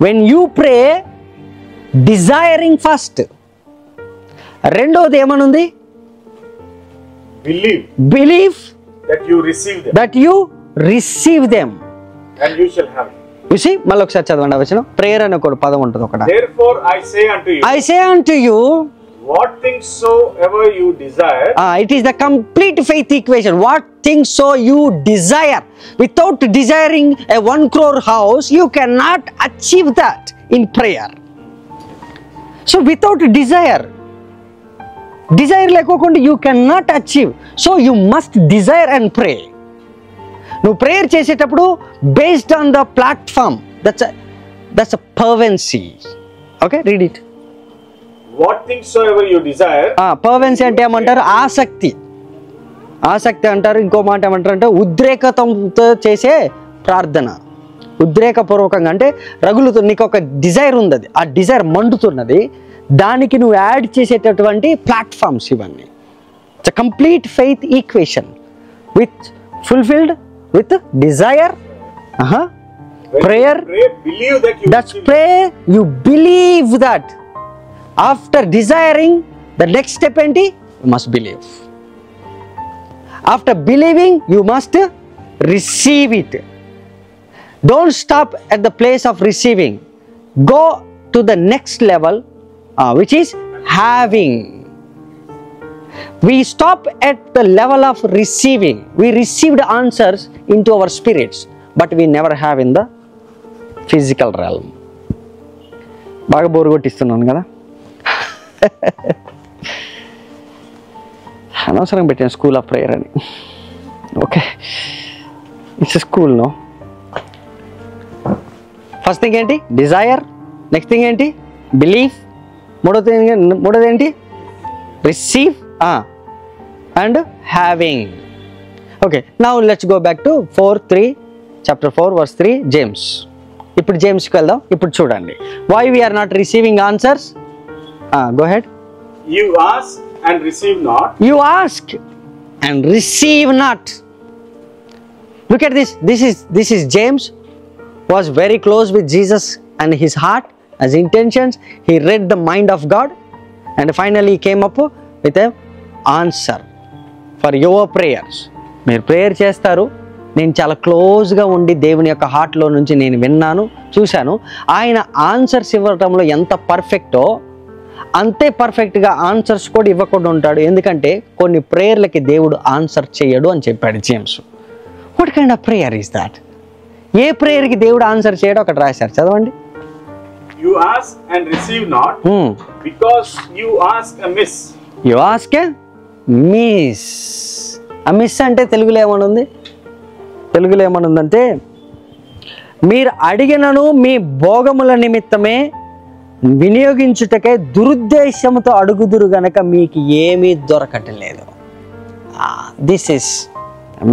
When you pray, desiring first. Rendodi emanundi? Believe that you receive them. And you shall have them. You see, మళ్ళీ ఒకసారి చదవండి వచనం. Prayer అనే ఒక పదం ఉంటుంది ఒకటి. Therefore I say unto you, what things soever you desire. It is the complete faith equation. What things so you desire. Without desiring a 1 crore house, you cannot achieve that in prayer. So without desire లేకోకుండా you can not achieve. So you must desire and pray. నువ్వు prayer చేసేటప్పుడు based on the platform, that's a fervency. Okay, read it. What things soever you desire. Fervency అంటే ఏమంటారు? ఆసక్తి అంటారు. ఇంకో మాట ఏమంటారు అంటే ఉద్రేకతంతో చేసే ప్రార్థన. ఉద్రేకపూర్వకంగా అంటే రగులుతుంది, నీకు ఒక డిజైర్ ఉంది, అది ఆ డిజైర్ మండుతున్నది, దానికి నువ్వు యాడ్ చేసేటటువంటి ప్లాట్ఫామ్స్ ఇవన్నీ. It's a complete faith equation with fulfilled with Dzire, prayer. Believe that you That's prayer. You believe that. After desiring, the next step enti? You must believe. After believing, you must receive it. Don't stop at the place of receiving. Go to the next level, which is having. We stop at the level of receiving. We received answers into our spirits, but we never have in the physical realm. బాగా bore కొట్టిస్తున్నాను కదా, అనవసరంగా పెట్టాను school of prayer అని. Okay, it's school no. First thing ఏంటి? Desire. Next thing ఏంటి? Belief. మూడోది ఏంటి? Receive and having. Okay, now let's go back to chapter 4 verse 3 James. ఇప్పుడు జేమ్స్కి వెళ్దాం. ఇప్పుడు చూడండి, why we are not receiving answers. Go ahead. You ask and receive not. You ask and receive not. Look at this. This is James, was very close with Jesus and his heart, as intentions. He read the mind of God, and finally he came up with an answer for your prayers. మీరు prayer చేస్తారు, నేను చాలా క్లోజ్గా ఉండి దేవుని యొక్క హార్ట్లో నుంచి నేను విన్నాను, చూశాను. ఆయన ఆన్సర్స్ ఇవ్వటంలో ఎంత పర్ఫెక్టో అంతే పర్ఫెక్ట్గా ఆన్సర్స్ కూడా ఇవ్వకుండా ఉంటాడు. ఎందుకంటే కొన్ని ప్రేయర్లకి దేవుడు ఆన్సర్ చేయడు అని చెప్పాడు James. What kind of prayer is that? ఏ ప్రేయర్కి దేవుడు ఆన్సర్ చేయడం అక్కడ రాశారు, చదవండి. You ask and receive not, because you ask amiss. You ask miss. Miss అంటే తెలుగులో ఏమనుందంటే, మీరు అడిగినను మీ భోగముల నిమిత్తమే వినియోగించుటకే దురుద్దేశంతో అడుగుదురు గనక మీకు ఏమీ దొరకటలేదు. This is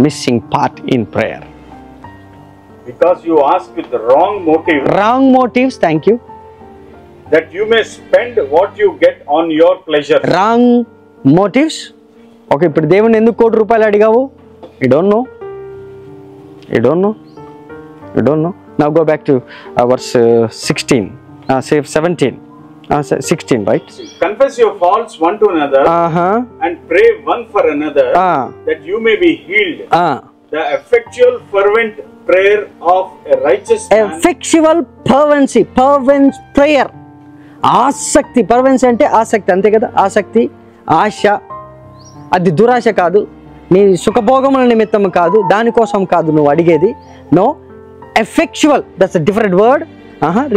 missing part in prayer. Because you ask with the wrong motives. Thank you. That you may spend what you get on your pleasure. Wrong motives. Okay, ఇప్పుడు దేవుని ఎందుకు ₹1 కోటి అడిగావు? You don't know. Now go back to verse 16. 17. 16, right? Confess your faults one to another, and pray one for another, that you may be healed. The effectual fervent prayer of a righteous man. Effectual fervency, prayer. ఆసక్తి. పర్వెన్సీ అంటే ఆసక్తి, అంతే కదా? ఆసక్తి, ఆశ. అది దురాశ కాదు, నీ సుఖభోగముల నిమిత్తం కాదు, దానికోసం కాదు నువ్వు అడిగేది. No, effectual, that's a different word.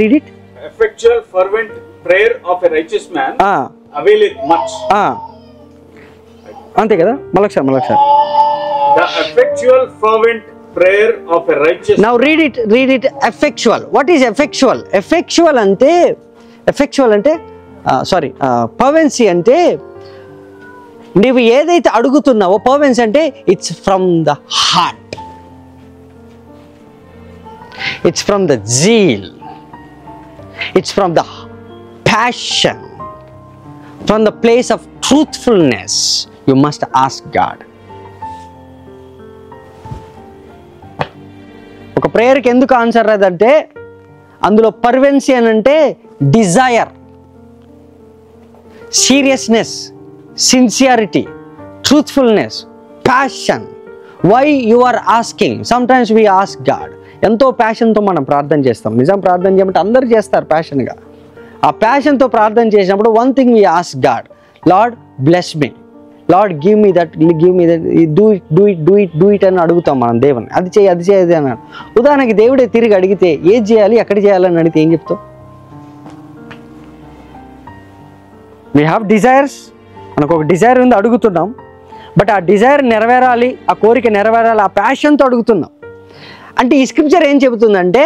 Read it. Effectual fervent prayer of a righteous man availeth much. అంతే కదా? మళ్ళొకసారి. The effectual fervent prayer of a righteous. Now read it. Effectual. What is effectual? Effectual అంటే పర్వెన్సీ అంటే నీవు ఏదైతే అడుగుతున్నావో, పర్వెన్సీ అంటే it's from the heart, it's from the zeal, it's from the passion, from the place of truthfulness. You must ask God. ఒక ప్రేయర్కి ఎందుకు answer రాదంటే అందులో fervency అని అంటే desire, seriousness, sincerity, truthfulness, passion. Why you are asking? Sometimes we ask God. ఎంతో ప్యాషన్తో మనం ప్రార్థన చేస్తాం. నిజం ప్రార్థన చేయమంటే అందరూ చేస్తారు ప్యాషన్గా. ఆ ప్యాషన్తో ప్రార్థన చేసినప్పుడు one thing we ask God, lord bless me, lord give me that, do it అని అడుగుతాం మనం దేవుని. అది చేయి అన్నాడు. ఉదాహరణకి దేవుడే తిరిగి అడిగితే ఏది చేయాలి, ఎక్కడ చేయాలని అడిగితే ఏం చెప్తావు? వీ హ్యావ్ డిజైర్స్, మనకు ఒక డిజైర్ ఉంది, అడుగుతున్నాం. బట్ ఆ డిజైర్ నెరవేరాలి, ఆ కోరిక నెరవేరాలి, ఆ ప్యాషన్తో అడుగుతున్నాం. అంటే ఈ స్క్రిప్చర్ ఏం చెబుతుందంటే,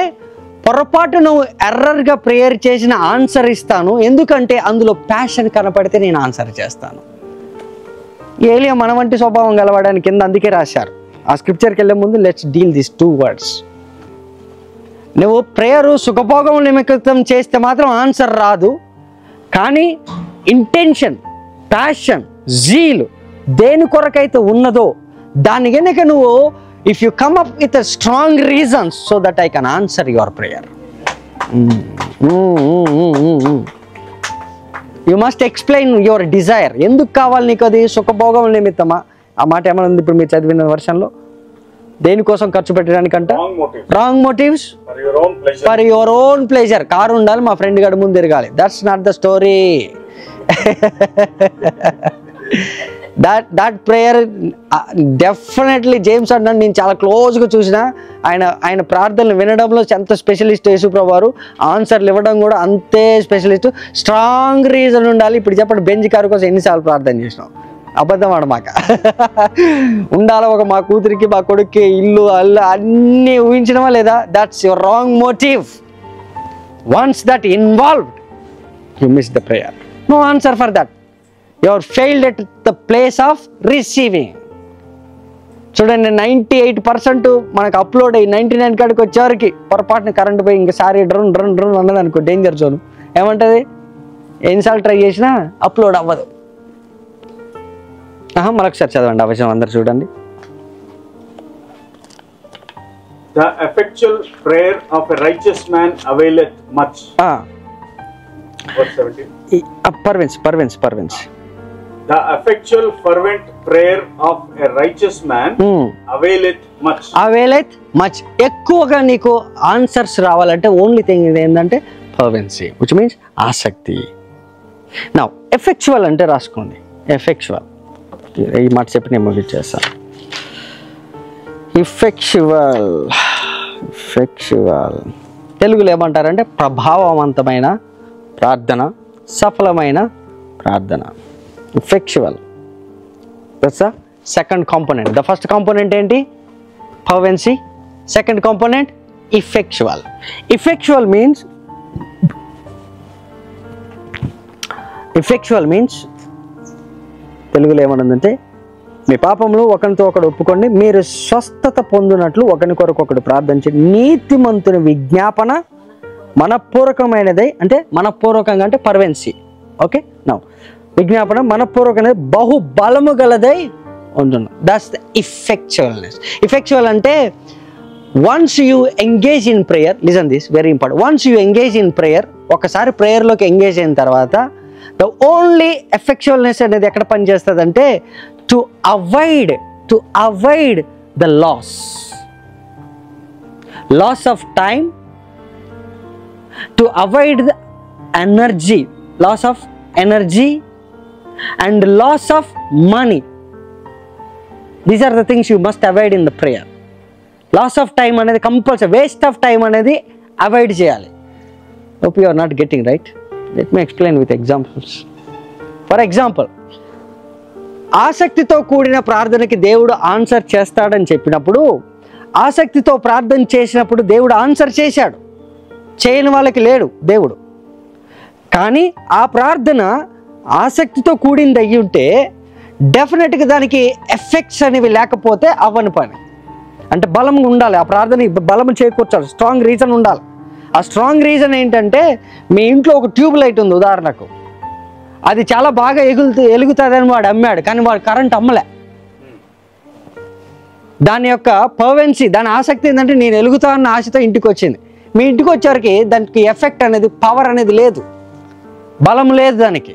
పొరపాటు నువ్వు ఎర్రర్గా ప్రేయర్ చేసిన ఆన్సర్ ఇస్తాను, ఎందుకంటే అందులో ప్యాషన్ కనపడితే నేను ఆన్సర్ చేస్తాను. ఏలియా మన వంటి స్వభావం గలవాడని కింద అందుకే రాశారు. ఆ స్క్రిప్చర్కి వెళ్ళే ముందు లెట్స్ డీల్ దిస్ 2 words. నువ్వు ప్రేయరు సుఖభోగం నిమిత్తం చేస్తే మాత్రం ఆన్సర్ రాదు, కానీ ఇంటెన్షన్, ప్యాషన్, జీల్ దేని కొరకైతే ఉన్నదో దాని కనుక నువ్వు, if you come up with strong reasons so that I can answer your prayer. You must explain your desire. ఎందుకు కావాలి నీకు అది? సుఖభోగం నిమిత్తమా? ఆ మాట ఏమైనా ఉంది ఇప్పుడు మీరు చదివిన వర్షన్లో? దేనికోసం ఖర్చు పెట్టడానికంట? Wrong motives, for your own pleasure. Car ఉండాలి, మా ఫ్రెండ్ గడి ముందు తిరగాలి. That's not the story. That prayer definitely James అన్నాడు, నేను చాలా క్లోజ్గా చూసిన ఆయన ప్రార్థనలు వినడంలో ఎంత స్పెషలిస్ట్ యేసుప్రభు వారు, ఆన్సర్లు ఇవ్వడం కూడా అంతే స్పెషలిస్ట్. స్ట్రాంగ్ రీజన్ ఉండాలి. ఇప్పుడు చెప్పండి, బెంజ్ కారు కోసం ఎన్నిసార్లు ప్రార్థన చేసినాం? అబద్ధం ఆడమాక. ఉండాలి, ఒక మా కూతురికి మా కొడుక్కి ఇల్లు అల్లు అన్నీ ఊహించడమా లేదా? That's your wrong motive. Once that involved you miss the prayer. No answer for that. You are failed at the place of receiving. చూడండి, 98% మనకు అప్లోడ్ అయ్యి 99 కాడికి వచ్చేవారికి పొరపాటున కరెంట్ పోయి ఇంకా సారీ డ్రన్ డ్రన్ డ్రన్ అన్నది అనుకో, డేంజర్ జోన్. ఏమంటుంది? ఎన్నిసార్లు ట్రై చేసినా అప్లోడ్ అవ్వదు. మరొకసారి చదవండి ఆ విషయం అందరు చూడండి. The effectual prayer of a righteous man availeth much. Verse 17. Pervins. The effectual fervent prayer of a righteous man availeth much. Availeth much. ఎక్కువగా నీకు ఆన్సర్స్ రావాలంటే ఓన్లీ థింగ్ ఇది ఏంటంటే fervency, which means ఆసక్తి. Now effectual అంటే రాసుకోండి. effectual ఈ మాట చెప్పి నేను ముగించేస్తాను. ఇఫెక్చువల్ తెలుగులో ఏమంటారంటే ప్రభావవంతమైన ప్రార్థన, సఫలమైన ప్రార్థన. Effectual. That's second component. The first component ఏంటి? Fervency. Second component effectual. Effectual means తెలుగులో ఏమనుందంటే, మీ పాపములు ఒకరితో ఒకడు ఒప్పుకోండి, మీరు స్వస్థత పొందినట్లు ఒకరి కొరకు ఒకడు ప్రార్థించి నీతిమంతుని విజ్ఞాపన మనపూర్వకమైనదై, అంటే మనపూర్వకంగా అంటే పర్వెన్సీ. ఓకే, నౌ విజ్ఞాపన మనపూర్వకమైనది బహు బలము గలదై ఉంటుంది. That's the ఇఫెక్చువల్నెస్. ఇఫెక్చువల్ అంటే once you engage in prayer, listen this very important. Once you engage in prayer, ఒకసారి ప్రేయర్లోకి ఎంగేజ్ అయిన తర్వాత ద ఓన్లీ ఎఫెక్చువల్నెస్ అనేది ఎక్కడ పనిచేస్తుంది అంటే to avoid the loss of time, to avoid the loss of energy and loss of money. These are the things you must avoid in the prayer. Loss of time అనేది compulsory, waste of time అనేది avoid చేయాలి. Hope you are not getting right. Let me explain with examples. For example, ఆసక్తితో కూడిన ప్రార్థనకి దేవుడు answer చేస్తాడని చెప్పినప్పుడు, ఆసక్తితో ప్రార్థన చేసినప్పుడు దేవుడు ఆన్సర్ చేశాడు, చేయని వాళ్ళకి లేడు దేవుడు. కానీ ఆ ప్రార్థన ఆసక్తితో కూడింది అయ్యి ఉంటే డెఫినెట్గా దానికి ఎఫెక్ట్స్ అనేవి లేకపోతే అవ్వని పని. అంటే బలం ఉండాలి, ఆ ప్రార్థన బలం చేకూర్చాలి, స్ట్రాంగ్ రీజన్ ఉండాలి. ఆ స్ట్రాంగ్ రీజన్ ఏంటంటే, మీ ఇంట్లో ఒక ట్యూబ్ లైట్ ఉంది ఉదాహరణకు, అది చాలా బాగా ఎలుగుతుందని వాడు అమ్మాడు, కానీ వాడు కరెంట్ అమ్మలే. దాని యొక్క పర్వెన్సీ, దాని ఆసక్తి ఏంటంటే నేను ఎలుగుతానన్న ఆశతో ఇంటికి వచ్చింది. మీ ఇంటికి వచ్చేసరికి దానికి ఎఫెక్ట్ అనేది, పవర్ అనేది లేదు, బలం లేదు దానికి.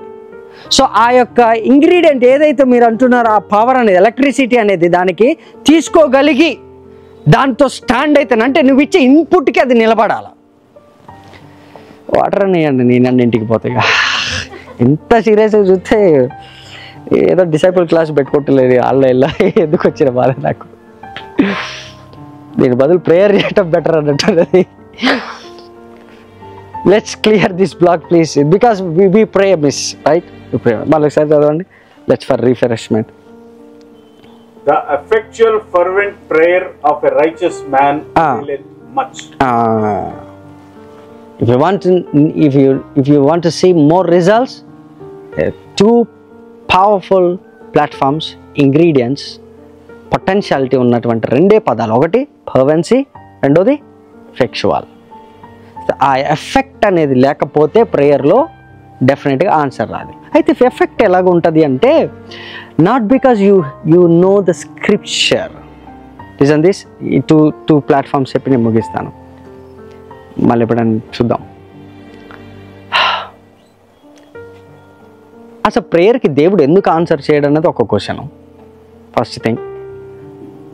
సో ఆ యొక్క ఇంగ్రీడియంట్ ఏదైతే మీరు అంటున్నారో, ఆ పవర్ అనేది, ఎలక్ట్రిసిటీ అనేది దానికి తీసుకోగలిగి దాంతో స్టాండ్ అయితే, అంటే నువ్వు ఇచ్చే ఇన్పుట్కి అది నిలబడాలి. వాటర్ అనేయండి, నేను అన్నింటికి పోతాయి. ఎంత సీరియస్గా చూస్తే ఏదో డిసైపుల్ క్లాస్ పెట్టుకోవట్లేదు, వాళ్ళ ఇలా ఎందుకు వచ్చిన బాధ నాకు. దీని బదులు ప్రేయర్ చేయటం బెటర్ అన్నట్టు. Let's clear this block please, because we pray miss right. మళ్ళీ ఒకసారి చదవండి. Let's for refreshment. The effectual fervent prayer of a righteous man availeth much. If you want to see more results, two powerful platforms, ingredients, potentiality ఉన్నటువంటి రెండే పదాలు. ఒకటి fervency, రెండోది effectual. ఆ effect అనేది లేకపోతే ప్రేయర్లో డెఫినెట్గా ఆన్సర్ రాదు. అయితే ఎఫెక్ట్ ఎలాగ ఉంటుంది అంటే, not because you know the scripture. Listen this, ఈ టూ ప్లాట్ఫామ్స్ చెప్పి నేను ముగిస్తాను, మళ్ళీ ఎప్పుడైనా చూద్దాం. అసలు ప్రేయర్కి దేవుడు ఎందుకు ఆన్సర్ చేయడం అన్నది ఒక క్వశ్చన్. ఫస్ట్ థింగ్,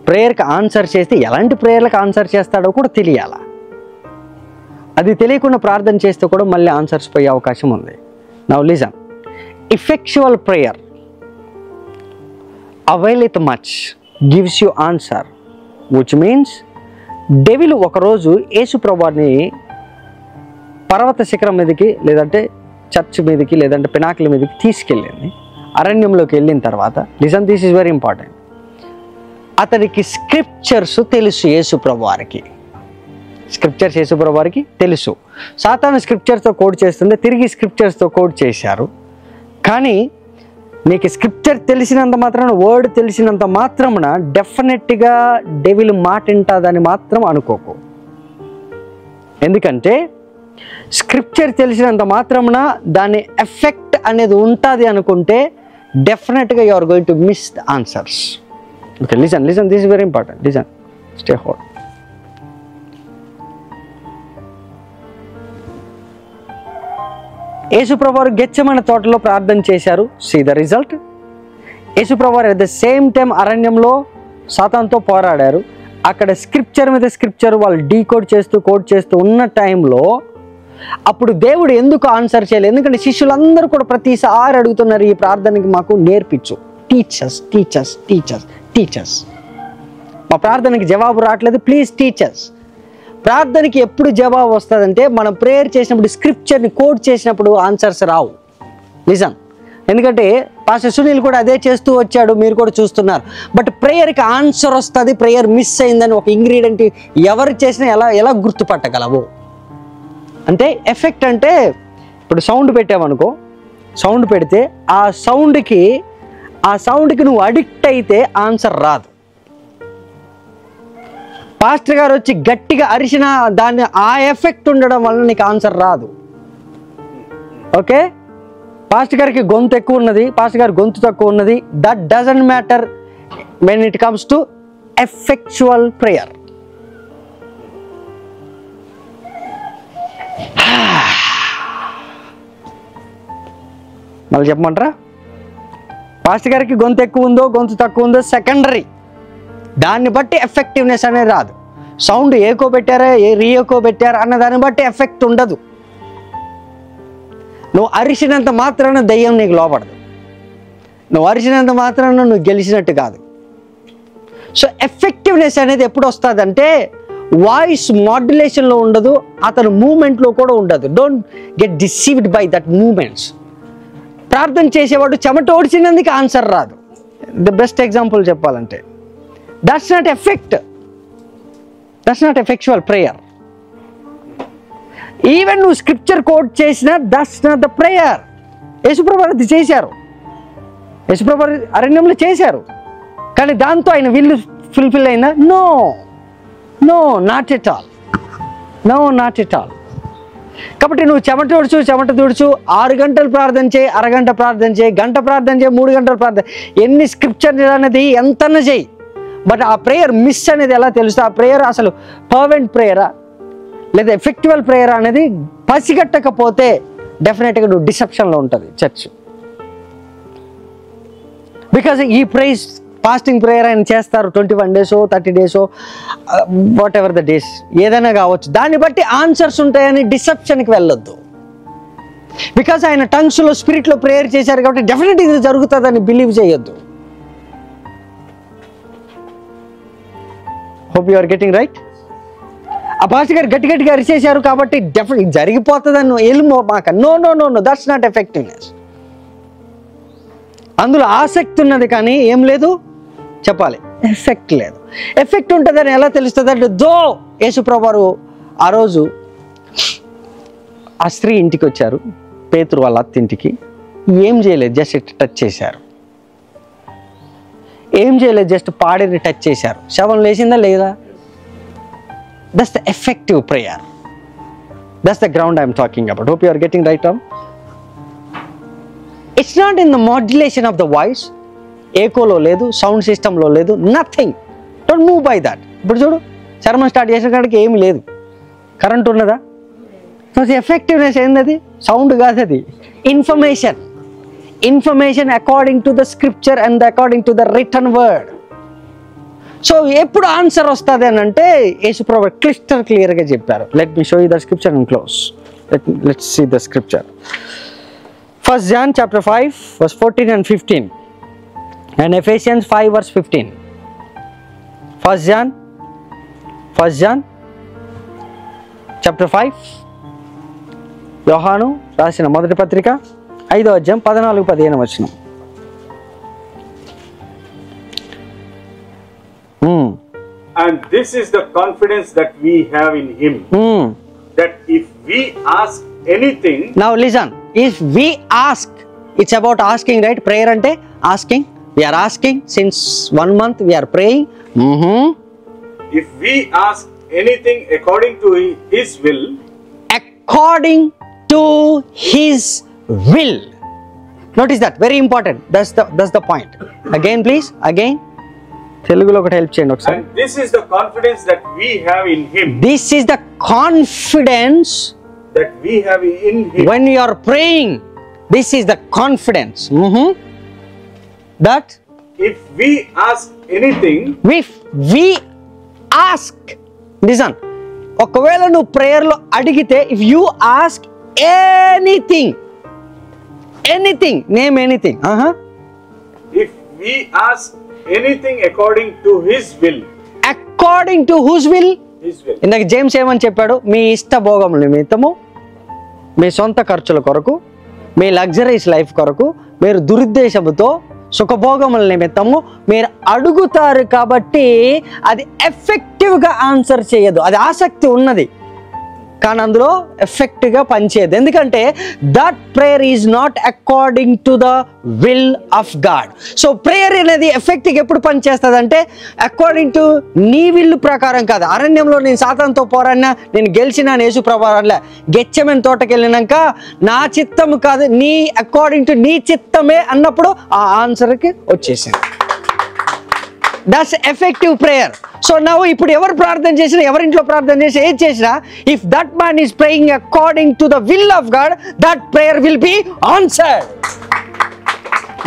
ప్రేయర్కి ఆన్సర్ చేస్తే ఎలాంటి ప్రేయర్లకు ఆన్సర్ చేస్తాడో కూడా తెలియాలా. అది తెలియకుండా ప్రార్థన చేస్తే కూడా మళ్ళీ ఆన్సర్స్ పోయే అవకాశం ఉంది. Now listen, effectual prayer availeth much, gives you answer, which means devil ఒకరోజు యేసు ప్రభువుని పర్వత శిఖరం మీదకి, లేదంటే చర్చ్ మీదకి, లేదంటే పినాకిల మీదకి తీసుకెళ్ళింది. అరణ్యంలోకి వెళ్ళిన తర్వాత, listen, this is very important, అతనికి స్క్రిప్చర్స్ తెలుసు. యేసు ప్రభువారికి స్క్రిప్చర్స్ యేసు ప్రభువారికి తెలుసు. సాతాను స్క్రిప్చర్స్తో కోడ్ చేస్తుంటే తిరిగి స్క్రిప్చర్స్తో కోడ్ చేశారు. కానీ నీకు స్క్రిప్చర్ తెలిసినంత మాత్రాన, వర్డ్ తెలిసినంత మాత్రమున డెఫినెట్గా డెవిల్ మాట వింటుందని మాత్రం అనుకోకు. ఎందుకంటే స్క్రిప్చర్ తెలిసినంత మాత్రమున దాని ఎఫెక్ట్ అనేది ఉంటుంది అనుకుంటే డెఫినెట్గా you are going to miss the answers. Okay, listen, this is very important. Listen, stay hold. యేసుప్రభువారు గెత్సెమనే తోటలో ప్రార్థన చేశారు. See the result. యేసుప్రభువారు అట్ ద సేమ్ టైం అరణ్యంలో సాతానుతో పోరాడారు. అక్కడ స్క్రిప్చర్ మీద స్క్రిప్చర్ వాళ్ళు కోడ్ చేస్తూ ఉన్న టైంలో అప్పుడు దేవుడు ఎందుకు ఆన్సర్ చేయలేదు? ఎందుకంటే శిష్యులందరూ కూడా ప్రతిసారి అడుగుతున్నారు, ఈ ప్రార్థనకి మాకు నేర్పించు, టీచర్స్, మా ప్రార్థనకి జవాబు రావట్లేదు, ప్లీజ్ టీచర్స్. ప్రార్థనకి ఎప్పుడు జవాబు వస్తుందంటే, మనం ప్రేయర్ చేసినప్పుడు, స్క్రిప్చర్ని కోడ్ చేసినప్పుడు ఆన్సర్స్ రావు. నిజం. ఎందుకంటే పాస్టర్ సునీల్ కూడా అదే చేస్తూ వచ్చాడు, మీరు కూడా చూస్తున్నారు. బట్ ప్రేయర్కి ఆన్సర్ వస్తుంది, ప్రేయర్ మిస్ అయిందని ఒక ఇంగ్రీడియంట్ ఎవరు చేసినా ఎలా గుర్తుపట్టగలవు అంటే, ఎఫెక్ట్ అంటే ఇప్పుడు సౌండ్ పెట్టామనుకో, సౌండ్ పెడితే ఆ సౌండ్కి నువ్వు అడిక్ట్ అయితే ఆన్సర్ రాదు. పాస్టర్ గారు వచ్చి గట్టిగా అరిచిన ఆ ఎఫెక్ట్ ఉండడం వల్ల నీకు ఆన్సర్ రాదు. ఓకే, పాస్టర్ గారికి గొంతు ఎక్కువ ఉన్నది, పాస్టర్ గారి గొంతు తక్కువ ఉన్నది, that doesn't matter when it comes to effectual prayer. మళ్ళీ చెప్పమంటారా? పాస్టర్ గారికి గొంతు ఎక్కువ ఉందో గొంతు తక్కువ ఉందో సెకండరీ, దాన్ని బట్టి ఎఫెక్టివ్నెస్ అనేది రాదు. సౌండ్ ఏకో పెట్టారా రీయోకో పెట్టారా అన్న దాన్ని బట్టి ఎఫెక్ట్ ఉండదు. నువ్వు అరిచినంత మాత్రాన దయ్యం నీకు లోపడదు, నువ్వు అరిచినంత మాత్రాన నువ్వు గెలిచినట్టు కాదు. సో ఎఫెక్టివ్నెస్ అనేది ఎప్పుడు వస్తుందంటే, వాయిస్ మాడ్యులేషన్లో ఉండదు, అతను మూమెంట్లో కూడా ఉండదు. Don't get deceived by that moments. ప్రార్థన చేసేవాడు చెమట ఓడిచినందుకు ఆన్సర్ రాదు. ద బెస్ట్ ఎగ్జాంపుల్ చెప్పాలంటే, that's not effect, that's not effectual prayer. Even నువ్వు స్క్రిప్చర్ కోడ్ చేసినా దట్స్ నాట్ ద ప్రేయర్. యేసుప్రభువారు అది చేశారు, యేసుప్రభువారు అరణ్యంలో చేశారు, కానీ దాంతో ఆయన విల్లు ఫుల్ఫిల్ అయిందా? No, not at all. కాబట్టి నువ్వు చెమట తుడుచు 6 గంటలు ప్రార్థన చేయి, అరగంట ప్రార్థన చేయి, గంట ప్రార్థన చేయి, 3 గంటలు ప్రార్థన, ఎన్ని స్క్రిప్చర్ అనేది ఎంతన్నా చేయి, బట్ ఆ ప్రేయర్ మిస్ అనేది ఎలా తెలుస్తుంది? ఆ ప్రేయర్ అసలు పర్వెంట్ ప్రేయరా లేదా ఎఫెక్టివల్ ప్రేయరా అనేది పసిగట్టకపోతే డెఫినెట్గా నువ్వు డిసెప్షన్లో ఉంటుంది చర్చ్. బికాజ్ ఈ ఫాస్టింగ్ ప్రేయర్ ఆయన చేస్తారు 21 days 30 days, what ever the days ఏదైనా కావచ్చు, దాన్ని బట్టి ఆన్సర్స్ ఉంటాయని డిసెప్షన్కి వెళ్ళొద్దు. బికాజ్ ఆయన టంగ్స్లో స్పిరిట్లో ప్రేయర్ చేశారు కాబట్టి డెఫినెట్గా ఇది జరుగుతుందని బిలీవ్ చేయొద్దు. Hope you are getting right. ఆ పాస్టర్ గారు గట్టిగా అరిచేశారు కాబట్టి డెఫినెట్ జరిగిపోతుందని వెళ్ళిపో మాక. No, that's not effectiveness. అందులో ఆసక్తి ఉన్నది కానీ ఏం లేదు చెప్పాలి, ఎఫెక్ట్ లేదు. ఎఫెక్ట్ ఉంటుందని ఎలా తెలుస్తుంది అంటే యేసుప్రభువారు ఆ రోజు ఆ స్త్రీ ఇంటికి వచ్చారు, పేతురు వాళ్ళ అత్త ఇంటికి. ఏం చేయలేదు, జస్ట్ టచ్ చేశారు. ఏం చేయలేదు, జస్ట్ పాడిని టచ్ చేశారు. శవం లేచిందా లేదా? That's the effective prayer. That's the ground I'm talking about. Hope you are getting right on. It's not in the modulation of the voice. ఏకోలో లేదు, సౌండ్ సిస్టంలో లేదు, nothing. Don't move by that. ఇప్పుడు చూడు, చర్మం స్టార్ట్ చేసిన కాడికి ఏమి లేదు, కరెంట్ ఉన్నదా? సో ఎఫెక్టివ్నెస్ ఏంది? సౌండ్ కాదు, అది information. Information according to the scripture and according to the return word. So ఎప్పుడు ఆన్సర్ వస్తుంది అని అంటే యేసుప్రభు క్లియర్గా చెప్పారు. Let me show you the scripture and close. Let's see the scripture. 1 John chapter 5 verse 14 and 15 and Ephesians 5 verse 15. 1 John chapter 5 యోహాను రాసిన మొదటి పత్రిక 5వ అధ్యాయం 14-15 వచనం. And this is the confidence that we have in him, that if we ask anything. Now listen, if we ask, it's about asking, right? Prayer ante asking. We are asking since 1 month, we are praying. If we ask anything according to his will. According to his will. Notice that, very important. That's the point. Again please, again. తెలుగులో ఒకటి help చేయండి ఒకసారి. And this is the confidence that we have in him. This is the confidence that we have in him. When you are praying, this is the confidence. That if we ask anything. If we ask, listen. ఒకవేళ నువ్వు ప్రేయర్లో అడిగితే, if you ask anything, name anything. If we ask anything according to his will. According to whose will? His will. ఇందాక James ఏమని చెప్పాడు? మీ ఇష్ట భోగముల నిమిత్తము, మీ సొంత ఖర్చుల కొరకు, మీ లగ్జరీస్ లైఫ్ కొరకు, మీరు దురుద్దేశముతో సుఖభోగముల నిమిత్తము మీరు అడుగుతారు. కాబట్టి అది ఎఫెక్టివ్గా ఆన్సర్ చేయదు. అది ఆసక్తి ఉన్నది కానీ అందులో ఎఫెక్ట్గా పనిచేయదు. ఎందుకంటే that prayer is not according to the will of God. So prayer అనేది ఎఫెక్ట్గా ఎప్పుడు పనిచేస్తుంది అంటే అకార్డింగ్ టు నీ విల్లు ప్రకారం కాదు. అరణ్యంలో నేను సాతానుతో పోరాడినా, నేను గెలిచినా, యేసు ప్రభావంలో గెచ్చమెన్ తోటకి వెళ్ళినాక నా చిత్తము కాదు, నీ అకార్డింగ్ టు నీ చిత్తమే అన్నప్పుడు ఆ ఆన్సర్కి వచ్చేసింది. That's effective prayer. సో నవ్వు ఇప్పుడు ఎవరు ప్రార్థన చేసినా, ఎవరింట్లో ప్రార్థన చేసినా, ఏది చేసినా, if that man is praying according to the will of God, that prayer will be answered.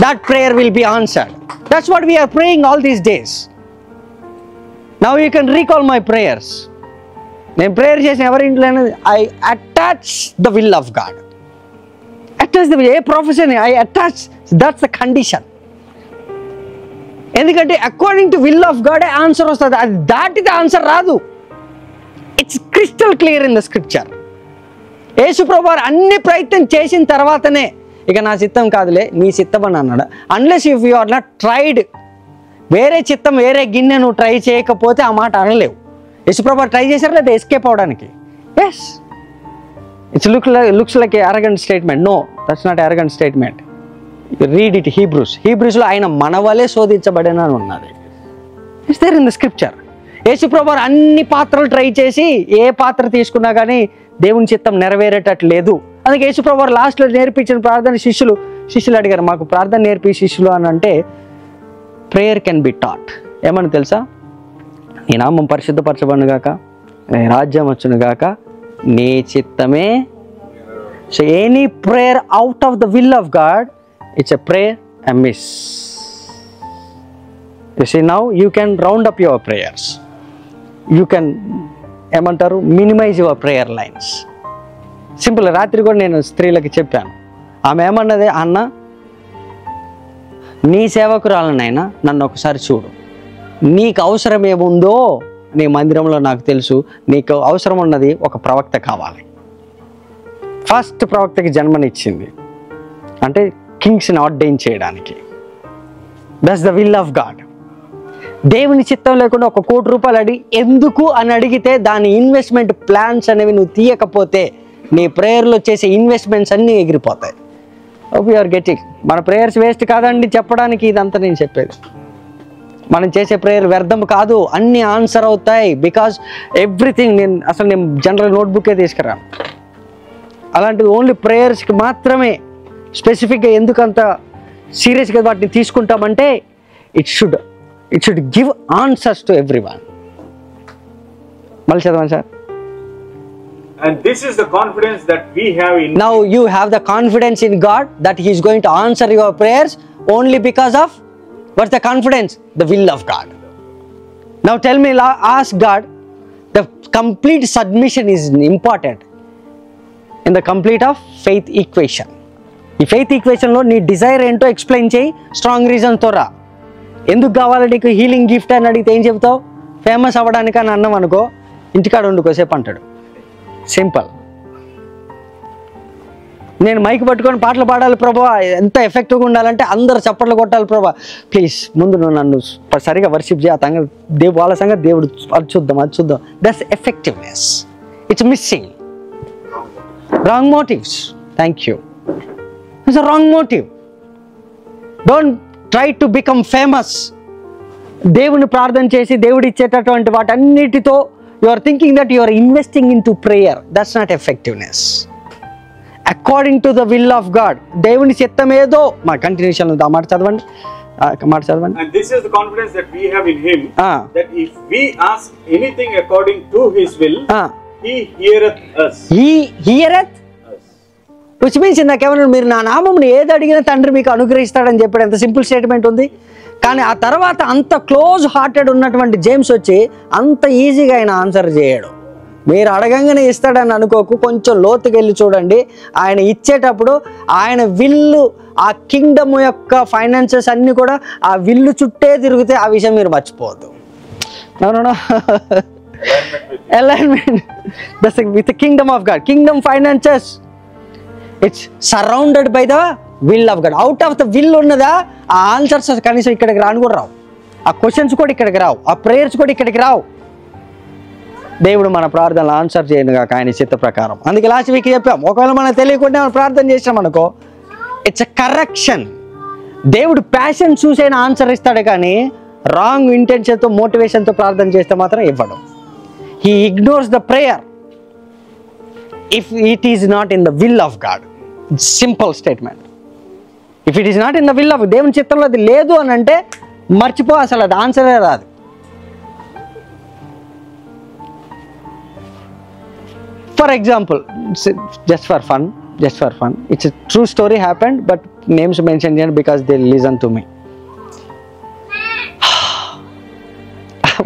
That prayer will be answered. That's what we are praying all these days. Now you can recall my prayers. నేను prayer చేసిన ఎవరింట్లో I attach the will of God. Attach the a profession I attach, that's the condition. ఎందుకంటే according to will of God answer వస్తుంది, అది దాటితే answer రాదు. It's crystal clear in the scripture. యేసుప్రభు అన్ని ప్రయత్నం చేసిన తర్వాతనే ఇక నా చిత్తం కాదులే నీ చిత్తం అని అన్నాడు. Unless if you are not tried, వేరే చిత్తం వేరే గిన్నె నువ్వు ట్రై చేయకపోతే ఆ మాట అనలేవు. యేసుప్రభు ట్రై చేశారు లేదా ఎస్కేప్ అవడానికి? Yes, it's looks like a arrogant statement. No, that's not arrogant statement. Read it హీబ్రూస్లో ఆయన మనవలే శోధించబడిన అని ఉన్నది. It's there in the scripture. యేసుప్రభు అన్ని పాత్రలు ట్రై చేసి ఏ పాత్ర తీసుకున్నా కానీ దేవుని చిత్తం నెరవేరేటట్టు లేదు. అందుకే యేసుప్రభు లాస్ట్లో నేర్పించిన ప్రార్థన శిష్యులు అడిగారు, మాకు ప్రార్థన నేర్పి శిష్యులు అని అంటే, ప్రేయర్ కెన్ బి టాట్. ఏమని తెలుసా? నీ నామం పరిశుద్ధపరచబడును గాక, నీ రాజ్యం వచ్చును గాక, నీ చిత్తమే. So any prayer out of the will of God, it's a prayer amiss. You see, now you can round up your prayers. You can ఏమంటారు, minimize your prayer lines. Simple. రాత్రి కూడా నేను స్త్రీలకి చెప్పాను. ఆమె ఏమన్నది, అన్న నీ సేవకురాలనైనా నన్ను ఒకసారి చూడు, నీకు అవసరం ఏముందో నీ మందిరంలో నాకు తెలుసు, నీకు అవసరం ఉన్నది ఒక ప్రవక్త కావాలి. ఫస్ట్ ప్రవక్తకి జన్మనిచ్చింది అంటే కింగ్స్ని ఆర్డైన్ చేయడానికి. That's the will of God. దేవుని చిత్తం లేకుండా ఒక ₹1,00,00,000 అడిగి ఎందుకు అని అడిగితే దాని ఇన్వెస్ట్మెంట్ ప్లాన్స్ అనేవి నువ్వు తీయకపోతే నీ ప్రేయర్లో చేసే ఇన్వెస్ట్మెంట్స్ అన్నీ ఎగిరిపోతాయి. You're getting. మన ప్రేయర్స్ వేస్ట్ కాదండి చెప్పడానికి ఇదంతా నేను చెప్పేది. మనం చేసే ప్రేయర్ వ్యర్థం కాదు, అన్నీ ఆన్సర్ అవుతాయి. బికాజ్ ఎవ్రీథింగ్ నేను జనరల్ నోట్బుకే తీసుకురాను. అలాంటిది ఓన్లీ ప్రేయర్స్కి మాత్రమే స్పెసిఫిక్గా ఎందుకు అంత సీరియస్గా వాటిని తీసుకుంటామంటే it should give answers to every one. మళ్ళీ చదవండి sir. And this is the confidence that we have in Now you have the confidence in God that He is going to answer your prayers only because of what's the confidence? The will of God. Now tell me, ask God. The complete submission is important in the complete of faith equation. ఈ faith ఈక్వేషన్లో నీ Dzire ఏంటో explain చేయి, strong రీజన్తో రా. ఎందుకు కావాలి నీకు healing gift అని అడిగితే ఏం చెబుతావు? ఫేమస్ అవ్వడానికి అని అన్నాం అనుకో, ఇంటికాడ ఉండుకోసేపు అంటాడు. సింపుల్. నేను మైక్ పట్టుకొని పాటలు పాడాలి ప్రభా, ఎంత ఎఫెక్టివ్గా ఉండాలంటే అందరు చప్పట్లు కొట్టాలి ప్రభా, ప్లీజ్ ముందు నువ్వు నన్ను సరిగా వర్షిప్ చేయ, వాళ్ళ సంగతి దేవుడు అది చూద్దాం. That's effectiveness. It's missing. Wrong motives. Thank you. It's a wrong motive. Don't try to become famous. దేవుని ప్రార్థన చేసి దేవుడు ఇచ్చేటటువంటి వాటన్నిటితో you are thinking that you are investing into prayer. That's not effectiveness. According to the will of God, దేవుని చిత్తం ఏదో మా continuation ఉంది. ఆ మాట చదవండి. And this is the confidence that we have in Him, that if we ask anything according to His will, He heareth us. He heareth us. Which means ఇందాకేమన్నా మీరు నా నామమును ఏది అడిగినా తండ్రి మీకు అనుగ్రహిస్తాడని చెప్పాడు. ఎంత సింపుల్ స్టేట్మెంట్ ఉంది. కానీ ఆ తర్వాత అంత క్లోజ్ హార్టెడ్ ఉన్నటువంటి జేమ్స్ వచ్చి అంత ఈజీగా ఆయన ఆన్సర్ చేయడు. మీరు అడగంగానే ఇస్తాడని అనుకోకు, కొంచెం లోతుకి వెళ్ళి చూడండి. ఆయన ఇచ్చేటప్పుడు ఆయన విల్లు, ఆ కింగ్డమ్ యొక్క ఫైనాన్సెస్ అన్నీ కూడా ఆ విల్లు చుట్టే తిరిగితే ఆ విషయం మీరు మర్చిపోవద్దు. Alignment with Kingdom of God. Kingdom finances it's surrounded by the will of God. Out of the will ఉన్నదా ఆ ఆన్సర్స్ కనీసం ఇక్కడికి రాను కూడా రావు, ఆ క్వశ్చన్స్ కూడా ఇక్కడికి రావు, ఆ ప్రేయర్స్ కూడా ఇక్కడికి రావు. దేవుడు మన ప్రార్థనలు ఆన్సర్ చేయను కాక ఆయన చిత్త ప్రకారం. అందుకే లాస్ట్ వీక్ చెప్పాం, ఒకవేళ మనం తెలియకుండా మనం ప్రార్థన చేసాం అనుకో, ఇట్స్ ఎ కరెక్షన్. దేవుడు ప్యాషన్ చూసైనా ఆన్సర్ ఇస్తాడు, కానీ రాంగ్ ఇంటెన్షన్తో మోటివేషన్తో ప్రార్థన చేస్తే మాత్రం ఇవ్వడు. He ignores the prayer if it is not in the will of God. Simple statement. If it is not in the will of, దేవుని చిత్తంలో అది లేదు అని అంటే మర్చిపో, అసలు అది ఆన్సరే రాదు. For example, just for fun, it's a true story happened, but names mention చేయండి because they listen to me.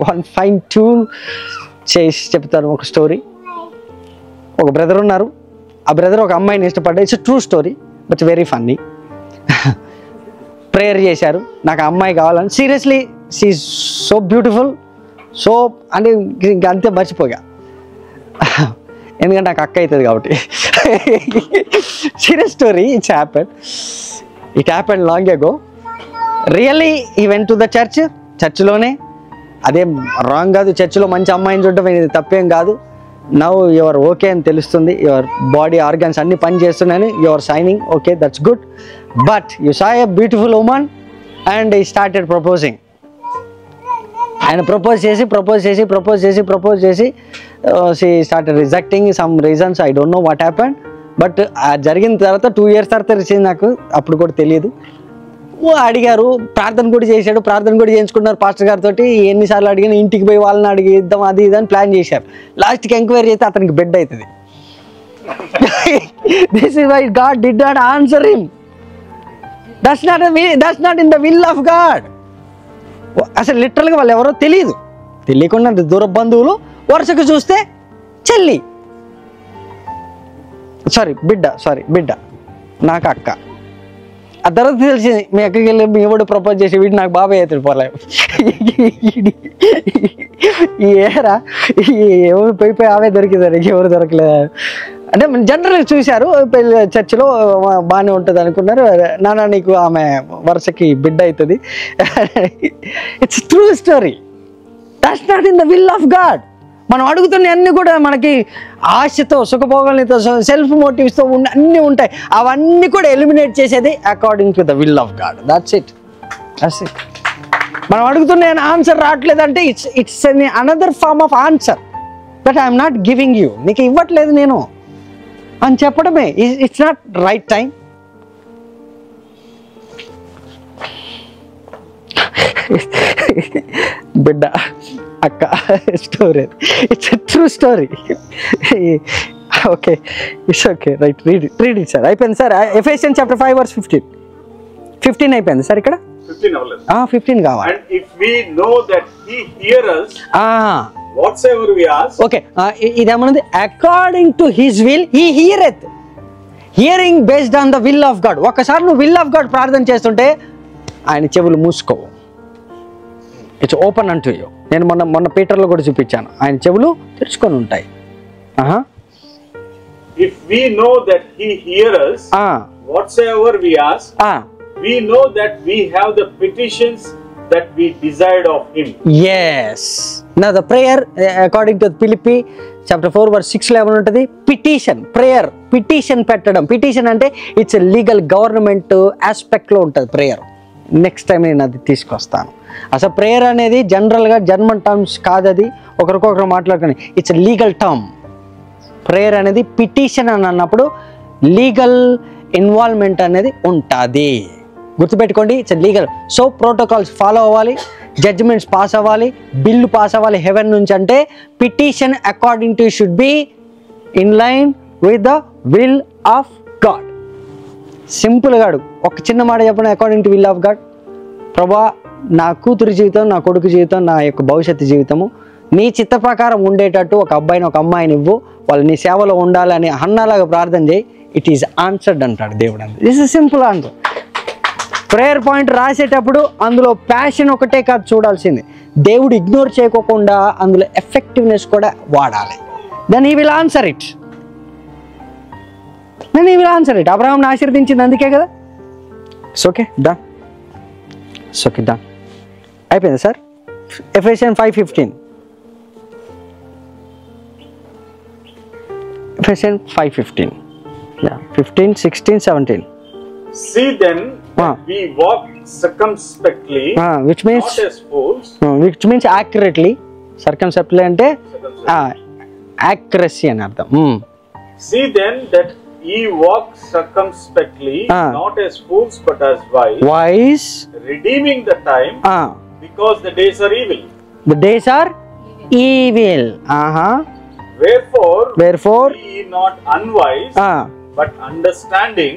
One fine tune చేసి చెప్తాను ఒక స్టోరీ. ఒక బ్రదర్ ఉన్నారు, ఆ బ్రదర్ ఒక అమ్మాయిని ఇష్టపడ్డారు. It's true story but very funny. Prayer చేశారు, నాకు ఆ అమ్మాయి కావాలని. Seriously she is so beautiful, so అంటే ఇంకా అంతే మర్చిపోగా, ఎందుకంటే నాకు అక్క అవుతుంది కాబట్టి. Serious story. It happened long ago. Really he went to the చర్చ్లోనే. అదేం రాంగ్ కాదు, చర్చ్లో మంచి అమ్మాయిని చూడడం ఇది తప్పేం కాదు. నవ్ యువర్ ఓకే అని తెలుస్తుంది, యువర్ బాడీ ఆర్గన్స్ అన్ని పని చేస్తున్నాయని your signing, okay that's good. But you saw a beautiful woman and ఈ స్టార్టెడ్ ప్రపోజింగ్. ఆయన ప్రపోజ్ చేసి she started rejecting some reasons. I don't know what happened. But జరిగిన తర్వాత 2 years తర్వాత రిసీవ్, నాకు అప్పుడు కూడా తెలియదు. అడిగారు, ప్రార్థన కూడా చేశాడు, ప్రార్థన కూడా చేయించుకున్నారు పాస్టర్ గారితో. ఎన్నిసార్లు అడిగినా ఇంటికి పోయి వాళ్ళని అడిగి ఇద్దాం అది ఇది అని ప్లాన్ చేశారు. లాస్ట్కి ఎంక్వైరీ చేస్తే అతనికి బెడ్ అవుతుంది. This is why God did not answer him. That's not in the will of God. అసలు లిటరల్గా వాళ్ళు ఎవరో తెలియకుండా దూర బంధువులు, వరుసకు చూస్తే చెల్లి, బిడ్డ, నాకు అక్క. ఆ తర్వాత తెలిసింది, మీ అక్కకి వెళ్ళి మీ ఎవడు ప్రపోజ్ చేసి వీడు నాకు బాబాయ్ అవుతాడు పోలే. ఏరా ఎవరు పోయిపోయి ఆమె దొరికిందని ఎవరు దొరకలేదు. అంటే జనరల్గా చూశారు చర్చిలో బాగానే ఉంటుంది అనుకున్నారు, నాన్న నీకు ఆమె వరుసకి బిడ్డ అవుతుంది. It's true story. That's not in the will of God. మనం అడుగుతున్న అన్నీ కూడా మనకి ఆశతో, సుఖభోగాలతో, సెల్ఫ్ మోటివ్స్తో అన్నీ ఉంటాయి. అవన్నీ కూడా ఎలిమినేట్ చేసేది according to the will of God. That's it. మనం అడుగుతున్న ఆన్సర్ రావట్లేదంటే it's another form of answer that I'm not giving you. నీకు ఇవ్వట్లేదు నేను అని చెప్పడమే. It's not right time. బిడ్డ అక్క story, it's a true story. Okay, it's okay, right. Read it sir. అయిపోయింది సార్. Ephesians chapter 5:15. 15 అయిపోయింది సార్. ఇక్కడ 15 కావాలి. And if we know that he hears us whatsoever we ask. Okay, ఇదేమన్నది according to his will he heareth. Hearing based on the will of God. ఒకసారి నువ్వు will of God ప్రార్థన చేస్తుంటే ఆయన చెవులు మూసుకోవు. ఇట్స్ ఓపెన్ అంటూ యూ. నేను మొన్న పీటర్లో కూడా చూపించాను, ఆయన చెవులు తెరుచుకొని ఉంటాయి. If we know that he hears us whatsoever we ask, we know that we have the petitions that we desired of him. Yes. Now the prayer according to Philippi chapter 4:6-11 ఉంటుంది. Petition, prayer, petition పెట్టడం. Petition అంటే it's legal government ఆస్పెక్ట్లో ఉంటుంది prayer. Next time నేను అది తీసుకొస్తాను. అసలు prayer అనేది జనరల్గా జర్మన్ టర్మ్స్ కాదు, అది ఒకరికొకరు మాట్లాడుకుని ఇట్స్ లీగల్ టర్మ్. ప్రేయర్ అనేది పిటిషన్ అని అన్నప్పుడు లీగల్ ఇన్వాల్వ్మెంట్ అనేది ఉంటుంది. గుర్తుపెట్టుకోండి, it's legal. So protocols follow అవ్వాలి, జడ్జిమెంట్స్ పాస్ అవ్వాలి, బిల్లు పాస్ అవ్వాలి హెవెన్ నుంచి. అంటే petition according to should be in line with the will of God. సింపుల్గా అడుగు. ఒక చిన్న మాట చెప్పండి, according to will of God. ప్రభా, నా కూతురు జీవితం, నా కొడుకు జీవితం, నా యొక్క భవిష్యత్తు జీవితము నీ చిత్త ప్రకారం ఉండేటట్టు ఒక అబ్బాయిని ఒక అమ్మాయిని ఇవ్వు, వాళ్ళు నీ సేవలో ఉండాలని అన్నలాగా ప్రార్థన చేయి. ఇట్ ఈస్ ఆన్సర్డ్ అంటాడు దేవుడు. అంత this is simple answer. Prayer point రాసేటప్పుడు అందులో ప్యాషన్ ఒకటే కాదు చూడాల్సింది, దేవుడు ఇగ్నోర్ చేయకోకుండా అందులో ఎఫెక్టివ్నెస్ కూడా వాడాలి. Then he will answer it. అబ్రహాంని ఆశీర్వదించింది అందుకే కదా. It's okay, done. It's okay, done. అయిపోయింది sir. Ephesians 5:15. Ephesians 5:15. Yeah, 15, 16, 17. See then that we walk circumspectly, which means not as fools. Which means accurately. Circumspectly అంటే accuracy అని అర్థం. See then that ye walk circumspectly, not as fools but as wise, redeeming the time, because the days are evil. The days are evil. Wherefore be ye not unwise, but understanding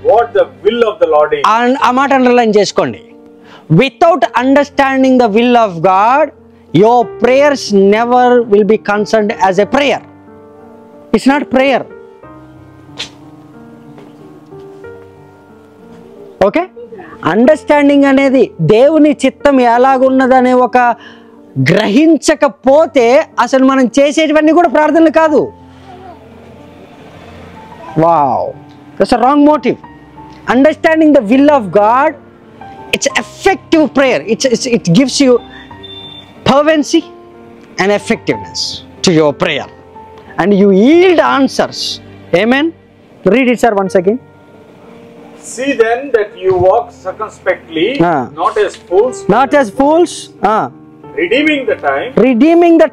what the will of the Lord is. ఆ మాట underline చేసుకోండి. Without understanding the will of God, your prayers never will be considered as a prayer. It's not prayer. Okay, understanding అనేది దేవుని చిత్తం ఎలాగున్నదనే ఒక గ్రహించకపోతే అసలు మనం చేసేటివన్నీ కూడా ప్రార్థనలు కాదు. Wow, that's a wrong motive. Understanding the will of God, it's effective prayer. It gives you fervency and effectiveness to your prayer, and you yield answers. Amen. Read it, sir, once again. See then that you walk circumspectly, not as fools, redeeming the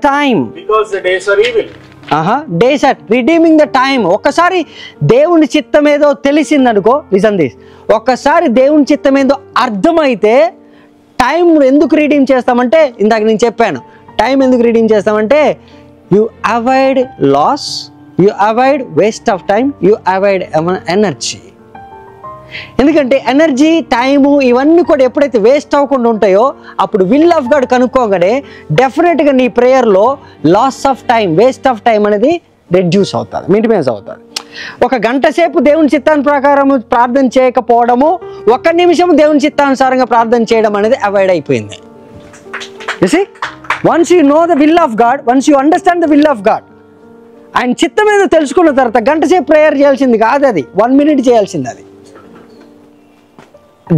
time, because the days are evil. Days are redeeming the time. ఒక్కసారి దేవుని చిత్తం ఏదో తెలిసిందనుకో, listen this, ఒక్కసారి దేవుని చిత్తం ఏదో అర్థమైతే time ఎందుకు రీడీమ్ చేస్తామంటే, ఇందాక నేను చెప్పాను, టైం ఎందుకు రీడీమ్ చేస్తామంటే you avoid loss, you avoid waste of time, you avoid energy. ఎందుకంటే ఎనర్జీ, టైము ఇవన్నీ కూడా ఎప్పుడైతే వేస్ట్ అవ్వకుండా ఉంటాయో అప్పుడు విల్ ఆఫ్ గాడ్ కనుక్కోగానే డెఫినెట్గా నీ ప్రేయర్లో loss of time, waste of time అనేది రెడ్యూస్ అవుతుంది, మినిమైజ్ అవుతుంది. ఒక గంట సేపు దేవుని చిత్తాన్ని ప్రకారం ప్రార్థన చేయకపోవడము, 1 నిమిషం దేవుని చిత్తానుసారంగా ప్రార్థన చేయడం అనేది అవాయిడ్ అయిపోయింది. You see, once you know the will of God, once you understand the will of God, ఆయన చిత్తం ఏదో తెలుసుకున్న తర్వాత గంట సేపు ప్రేయర్ చేయాల్సింది కాదు, అది 1 minute చేయాల్సింది. అది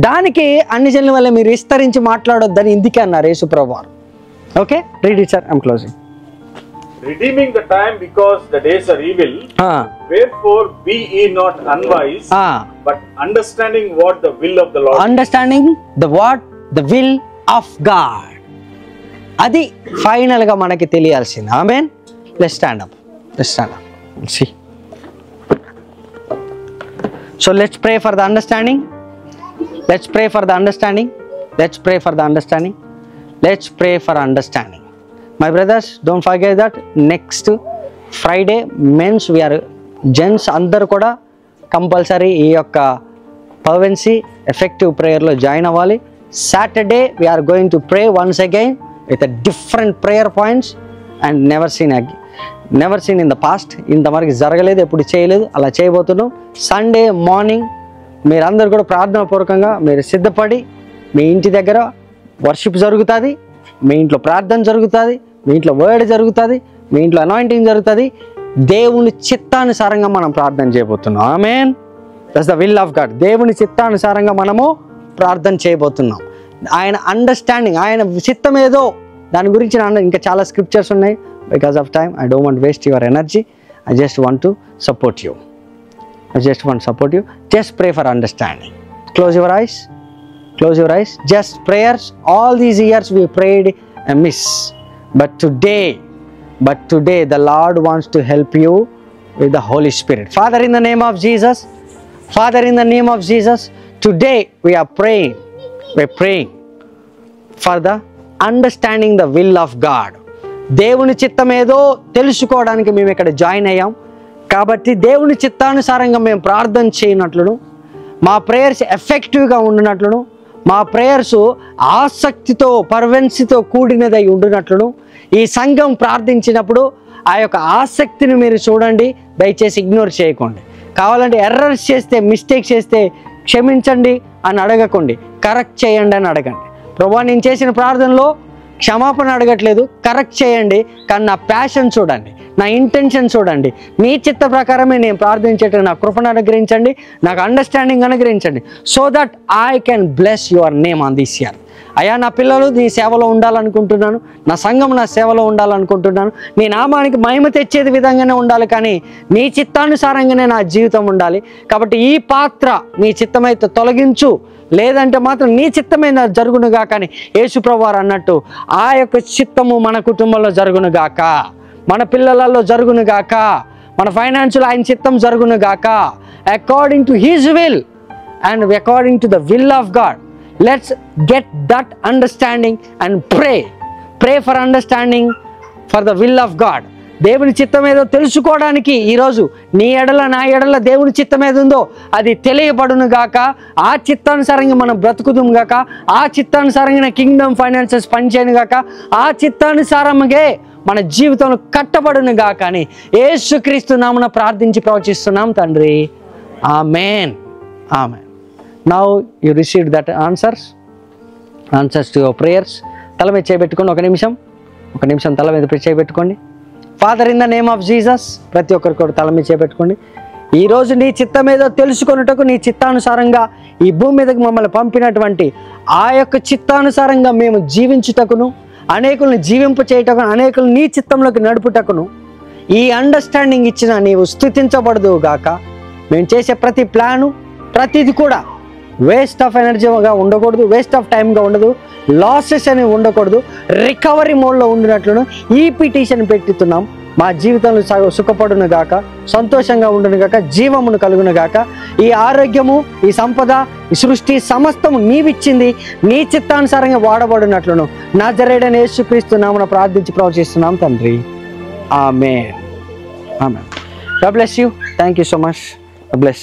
దానికి అన్ని జనుల వల్ల మీరు విస్తరించి మాట్లాడొద్దని ఇందుకే అన్నారు యేసుప్రభు వారు. Okay, read it sir, I'm closing. Redeeming the time because the days are evil. Wherefore be ye not unwise, but understanding what the will of the Lord. Understanding the what the will of God. అది final గా మనకి తెలియాల్సింది. ఆమేన్. Let's stand up. Let's stand up. See. So let's pray for the understanding. Let's pray for the understanding. Let's pray for the understanding. Let's pray for understanding. My brothers, don't forget that next Friday men's we are gents అందరు కూడా compulsory ఈ యొక్క పర్వెన్సీ effective ప్రేయర్లో join అవ్వాలి. Saturday we are going to pray once again with a different prayer points and never seen in the past. ఇంతవరకు జరగలేదు, ఎప్పుడు చేయలేదు, అలా చేయబోతున్నాం. సండే మార్నింగ్ మీరందరూ కూడా ప్రార్థన పూర్వకంగా మీరు సిద్ధపడి మీ ఇంటి దగ్గర వర్షిప్ జరుగుతుంది, మీ ఇంట్లో ప్రార్థన జరుగుతుంది, మీ ఇంట్లో వర్డ్ జరుగుతుంది, మీ ఇంట్లో అనాయింటింగ్ జరుగుతుంది. దేవుని చిత్తానుసారంగా మనం ప్రార్థన చేయబోతున్నాం. ఆమేన్. That's the will of God. దేవుని చిత్తానుసారంగా మనము ప్రార్థన చేయబోతున్నాం. ఆయన అండర్స్టాండింగ్, ఆయన చిత్తం ఏదో దాని గురించి ఇంకా చాలా స్క్రిప్చర్స్ ఉన్నాయి. Because of time I don't want waste your energy. I just want to support you. Just pray for understanding. Close your eyes. Close your eyes. Just prayers. All these years we prayed amiss. But today the Lord wants to help you with the Holy Spirit. Father, in the name of Jesus. Father, in the name of Jesus. Today we are praying. We're praying for the understanding the will of God. దేవుని చిత్తం ఏదో తెలుసుకోవడానికి మేము ఇక్కడ join అయ్యాం. కాబట్టి దేవుని చిత్తానుసారంగా మేము ప్రార్థన చేయనట్లును, మా ప్రేయర్స్ ఎఫెక్టివ్గా ఉండినట్లును, మా ప్రేయర్స్ ఆసక్తితో పర్వెన్సీతో కూడినదై ఉండినట్లును, ఈ సంఘం ప్రార్థించినప్పుడు ఆ యొక్క ఆసక్తిని మీరు చూడండి. దయచేసి ఇగ్నోర్ చేయకండి. కావాలంటే ఎర్రర్స్ చేస్తే, మిస్టేక్స్ చేస్తే క్షమించండి అని అడగకండి, కరెక్ట్ చేయండి అని అడగండి. ప్రభువా, నేను చేసిన ప్రార్థనలో క్షమాపణ అడగట్లేదు, కరెక్ట్ చేయండి, కానీ నా ప్యాషన్ చూడండి, నా ఇంటెన్షన్ చూడండి, నీ చిత్త ప్రకారమే నేను ప్రార్థించేట నా కృపను అనుగ్రహించండి, నాకు అండర్స్టాండింగ్ అనుగ్రహించండి. So that I can bless your name on this year. అయ్యా, నా పిల్లలు నీ సేవలో ఉండాలనుకుంటున్నాను, నా సంఘం నా సేవలో ఉండాలనుకుంటున్నాను, నీ నామానికి మహిమ తెచ్చేది విధంగానే ఉండాలి, కానీ నీ చిత్తానుసారంగానే నా జీవితం ఉండాలి. కాబట్టి ఈ పాత్ర నీ చిత్తమైతే తొలగించు, లేదంటే మాత్రం నీ చిత్తమైన జరుగునుగా. కానీ యేసుప్రభువారు అన్నట్టు ఆ యొక్క చిత్తము మన కుటుంబంలో జరుగునుగాక, మన పిల్లలలో జరుగునుగాక, మన ఫైనాన్షియల్ ఆయన చిత్తం జరుగునుగాక, according to his will and according to the will of God. Let's get that understanding and pray for understanding for the will of God. దేవుని చిత్తం ఏదో తెలుసుకోవడానికి ఈరోజు నీ ఎడల నా ఎడల దేవుని చిత్తం ఏదో ఉందో అది తెలియబడును గాక. ఆ చిత్తానుసారంగా మనం బ్రతుకుదుము గాక. ఆ చిత్తానుసారంగా కింగ్డమ్ ఫైనాన్సెస్ పనిచేయను గాక. ఆ చిత్తానుసారంగా మన జీవితంలో కట్టబడును గాక అని యేసుక్రీస్తు నామమున ప్రార్థించి ప్రవచిస్తున్నాం తండ్రి. ఆమేన్. ఆమేన్. Now you received that answers to your prayers. తల మీద చేయబెట్టుకోండి. ఒక నిమిషం తల మీద చేయబెట్టుకోండి. Father, in the name of Jesus, ప్రతి ఒక్కరికి కూడా తల మీద చేపెట్టుకోండి. ఈరోజు నీ చిత్తం ఏదో తెలుసుకొనుటకు, నీ చిత్తానుసారంగా ఈ భూమి మీదకి మమ్మల్ని పంపినటువంటి ఆ యొక్క చిత్తానుసారంగా మేము జీవించుటకును, అనేకులను జీవింప చేయటకు, అనేకులు నీ చిత్తంలోకి నడుపుటకును ఈ అండర్స్టాండింగ్ ఇచ్చిన నీవు స్తుతించబడదు గాక. మేము చేసే ప్రతి ప్లాను, ప్రతిది కూడా వేస్ట్ ఆఫ్ ఎనర్జీగా ఉండకూడదు, వేస్ట్ ఆఫ్ టైంగా ఉండదు, లాసెస్ అనేవి ఉండకూడదు, రికవరీ మోడ్లో ఉండినట్లును ఈ పిటిషన్ పెట్టుతున్నాం. మా జీవితంలో సుఖపడును గాక, సంతోషంగా ఉండును గాక, జీవమును కలుగును గాక. ఈ ఆరోగ్యము, ఈ సంపద, ఈ సృష్టి సమస్తము నీవిచ్చింది, నీ చిత్తానుసారంగా వాడబడినట్లును నజరేయుడైన యేసుక్రీస్తు నామమున ప్రార్థించి ప్రవచిస్తున్నాం తండ్రి. ఆమేన్. ఆమేన్. God bless you. Thank you so much. God bless.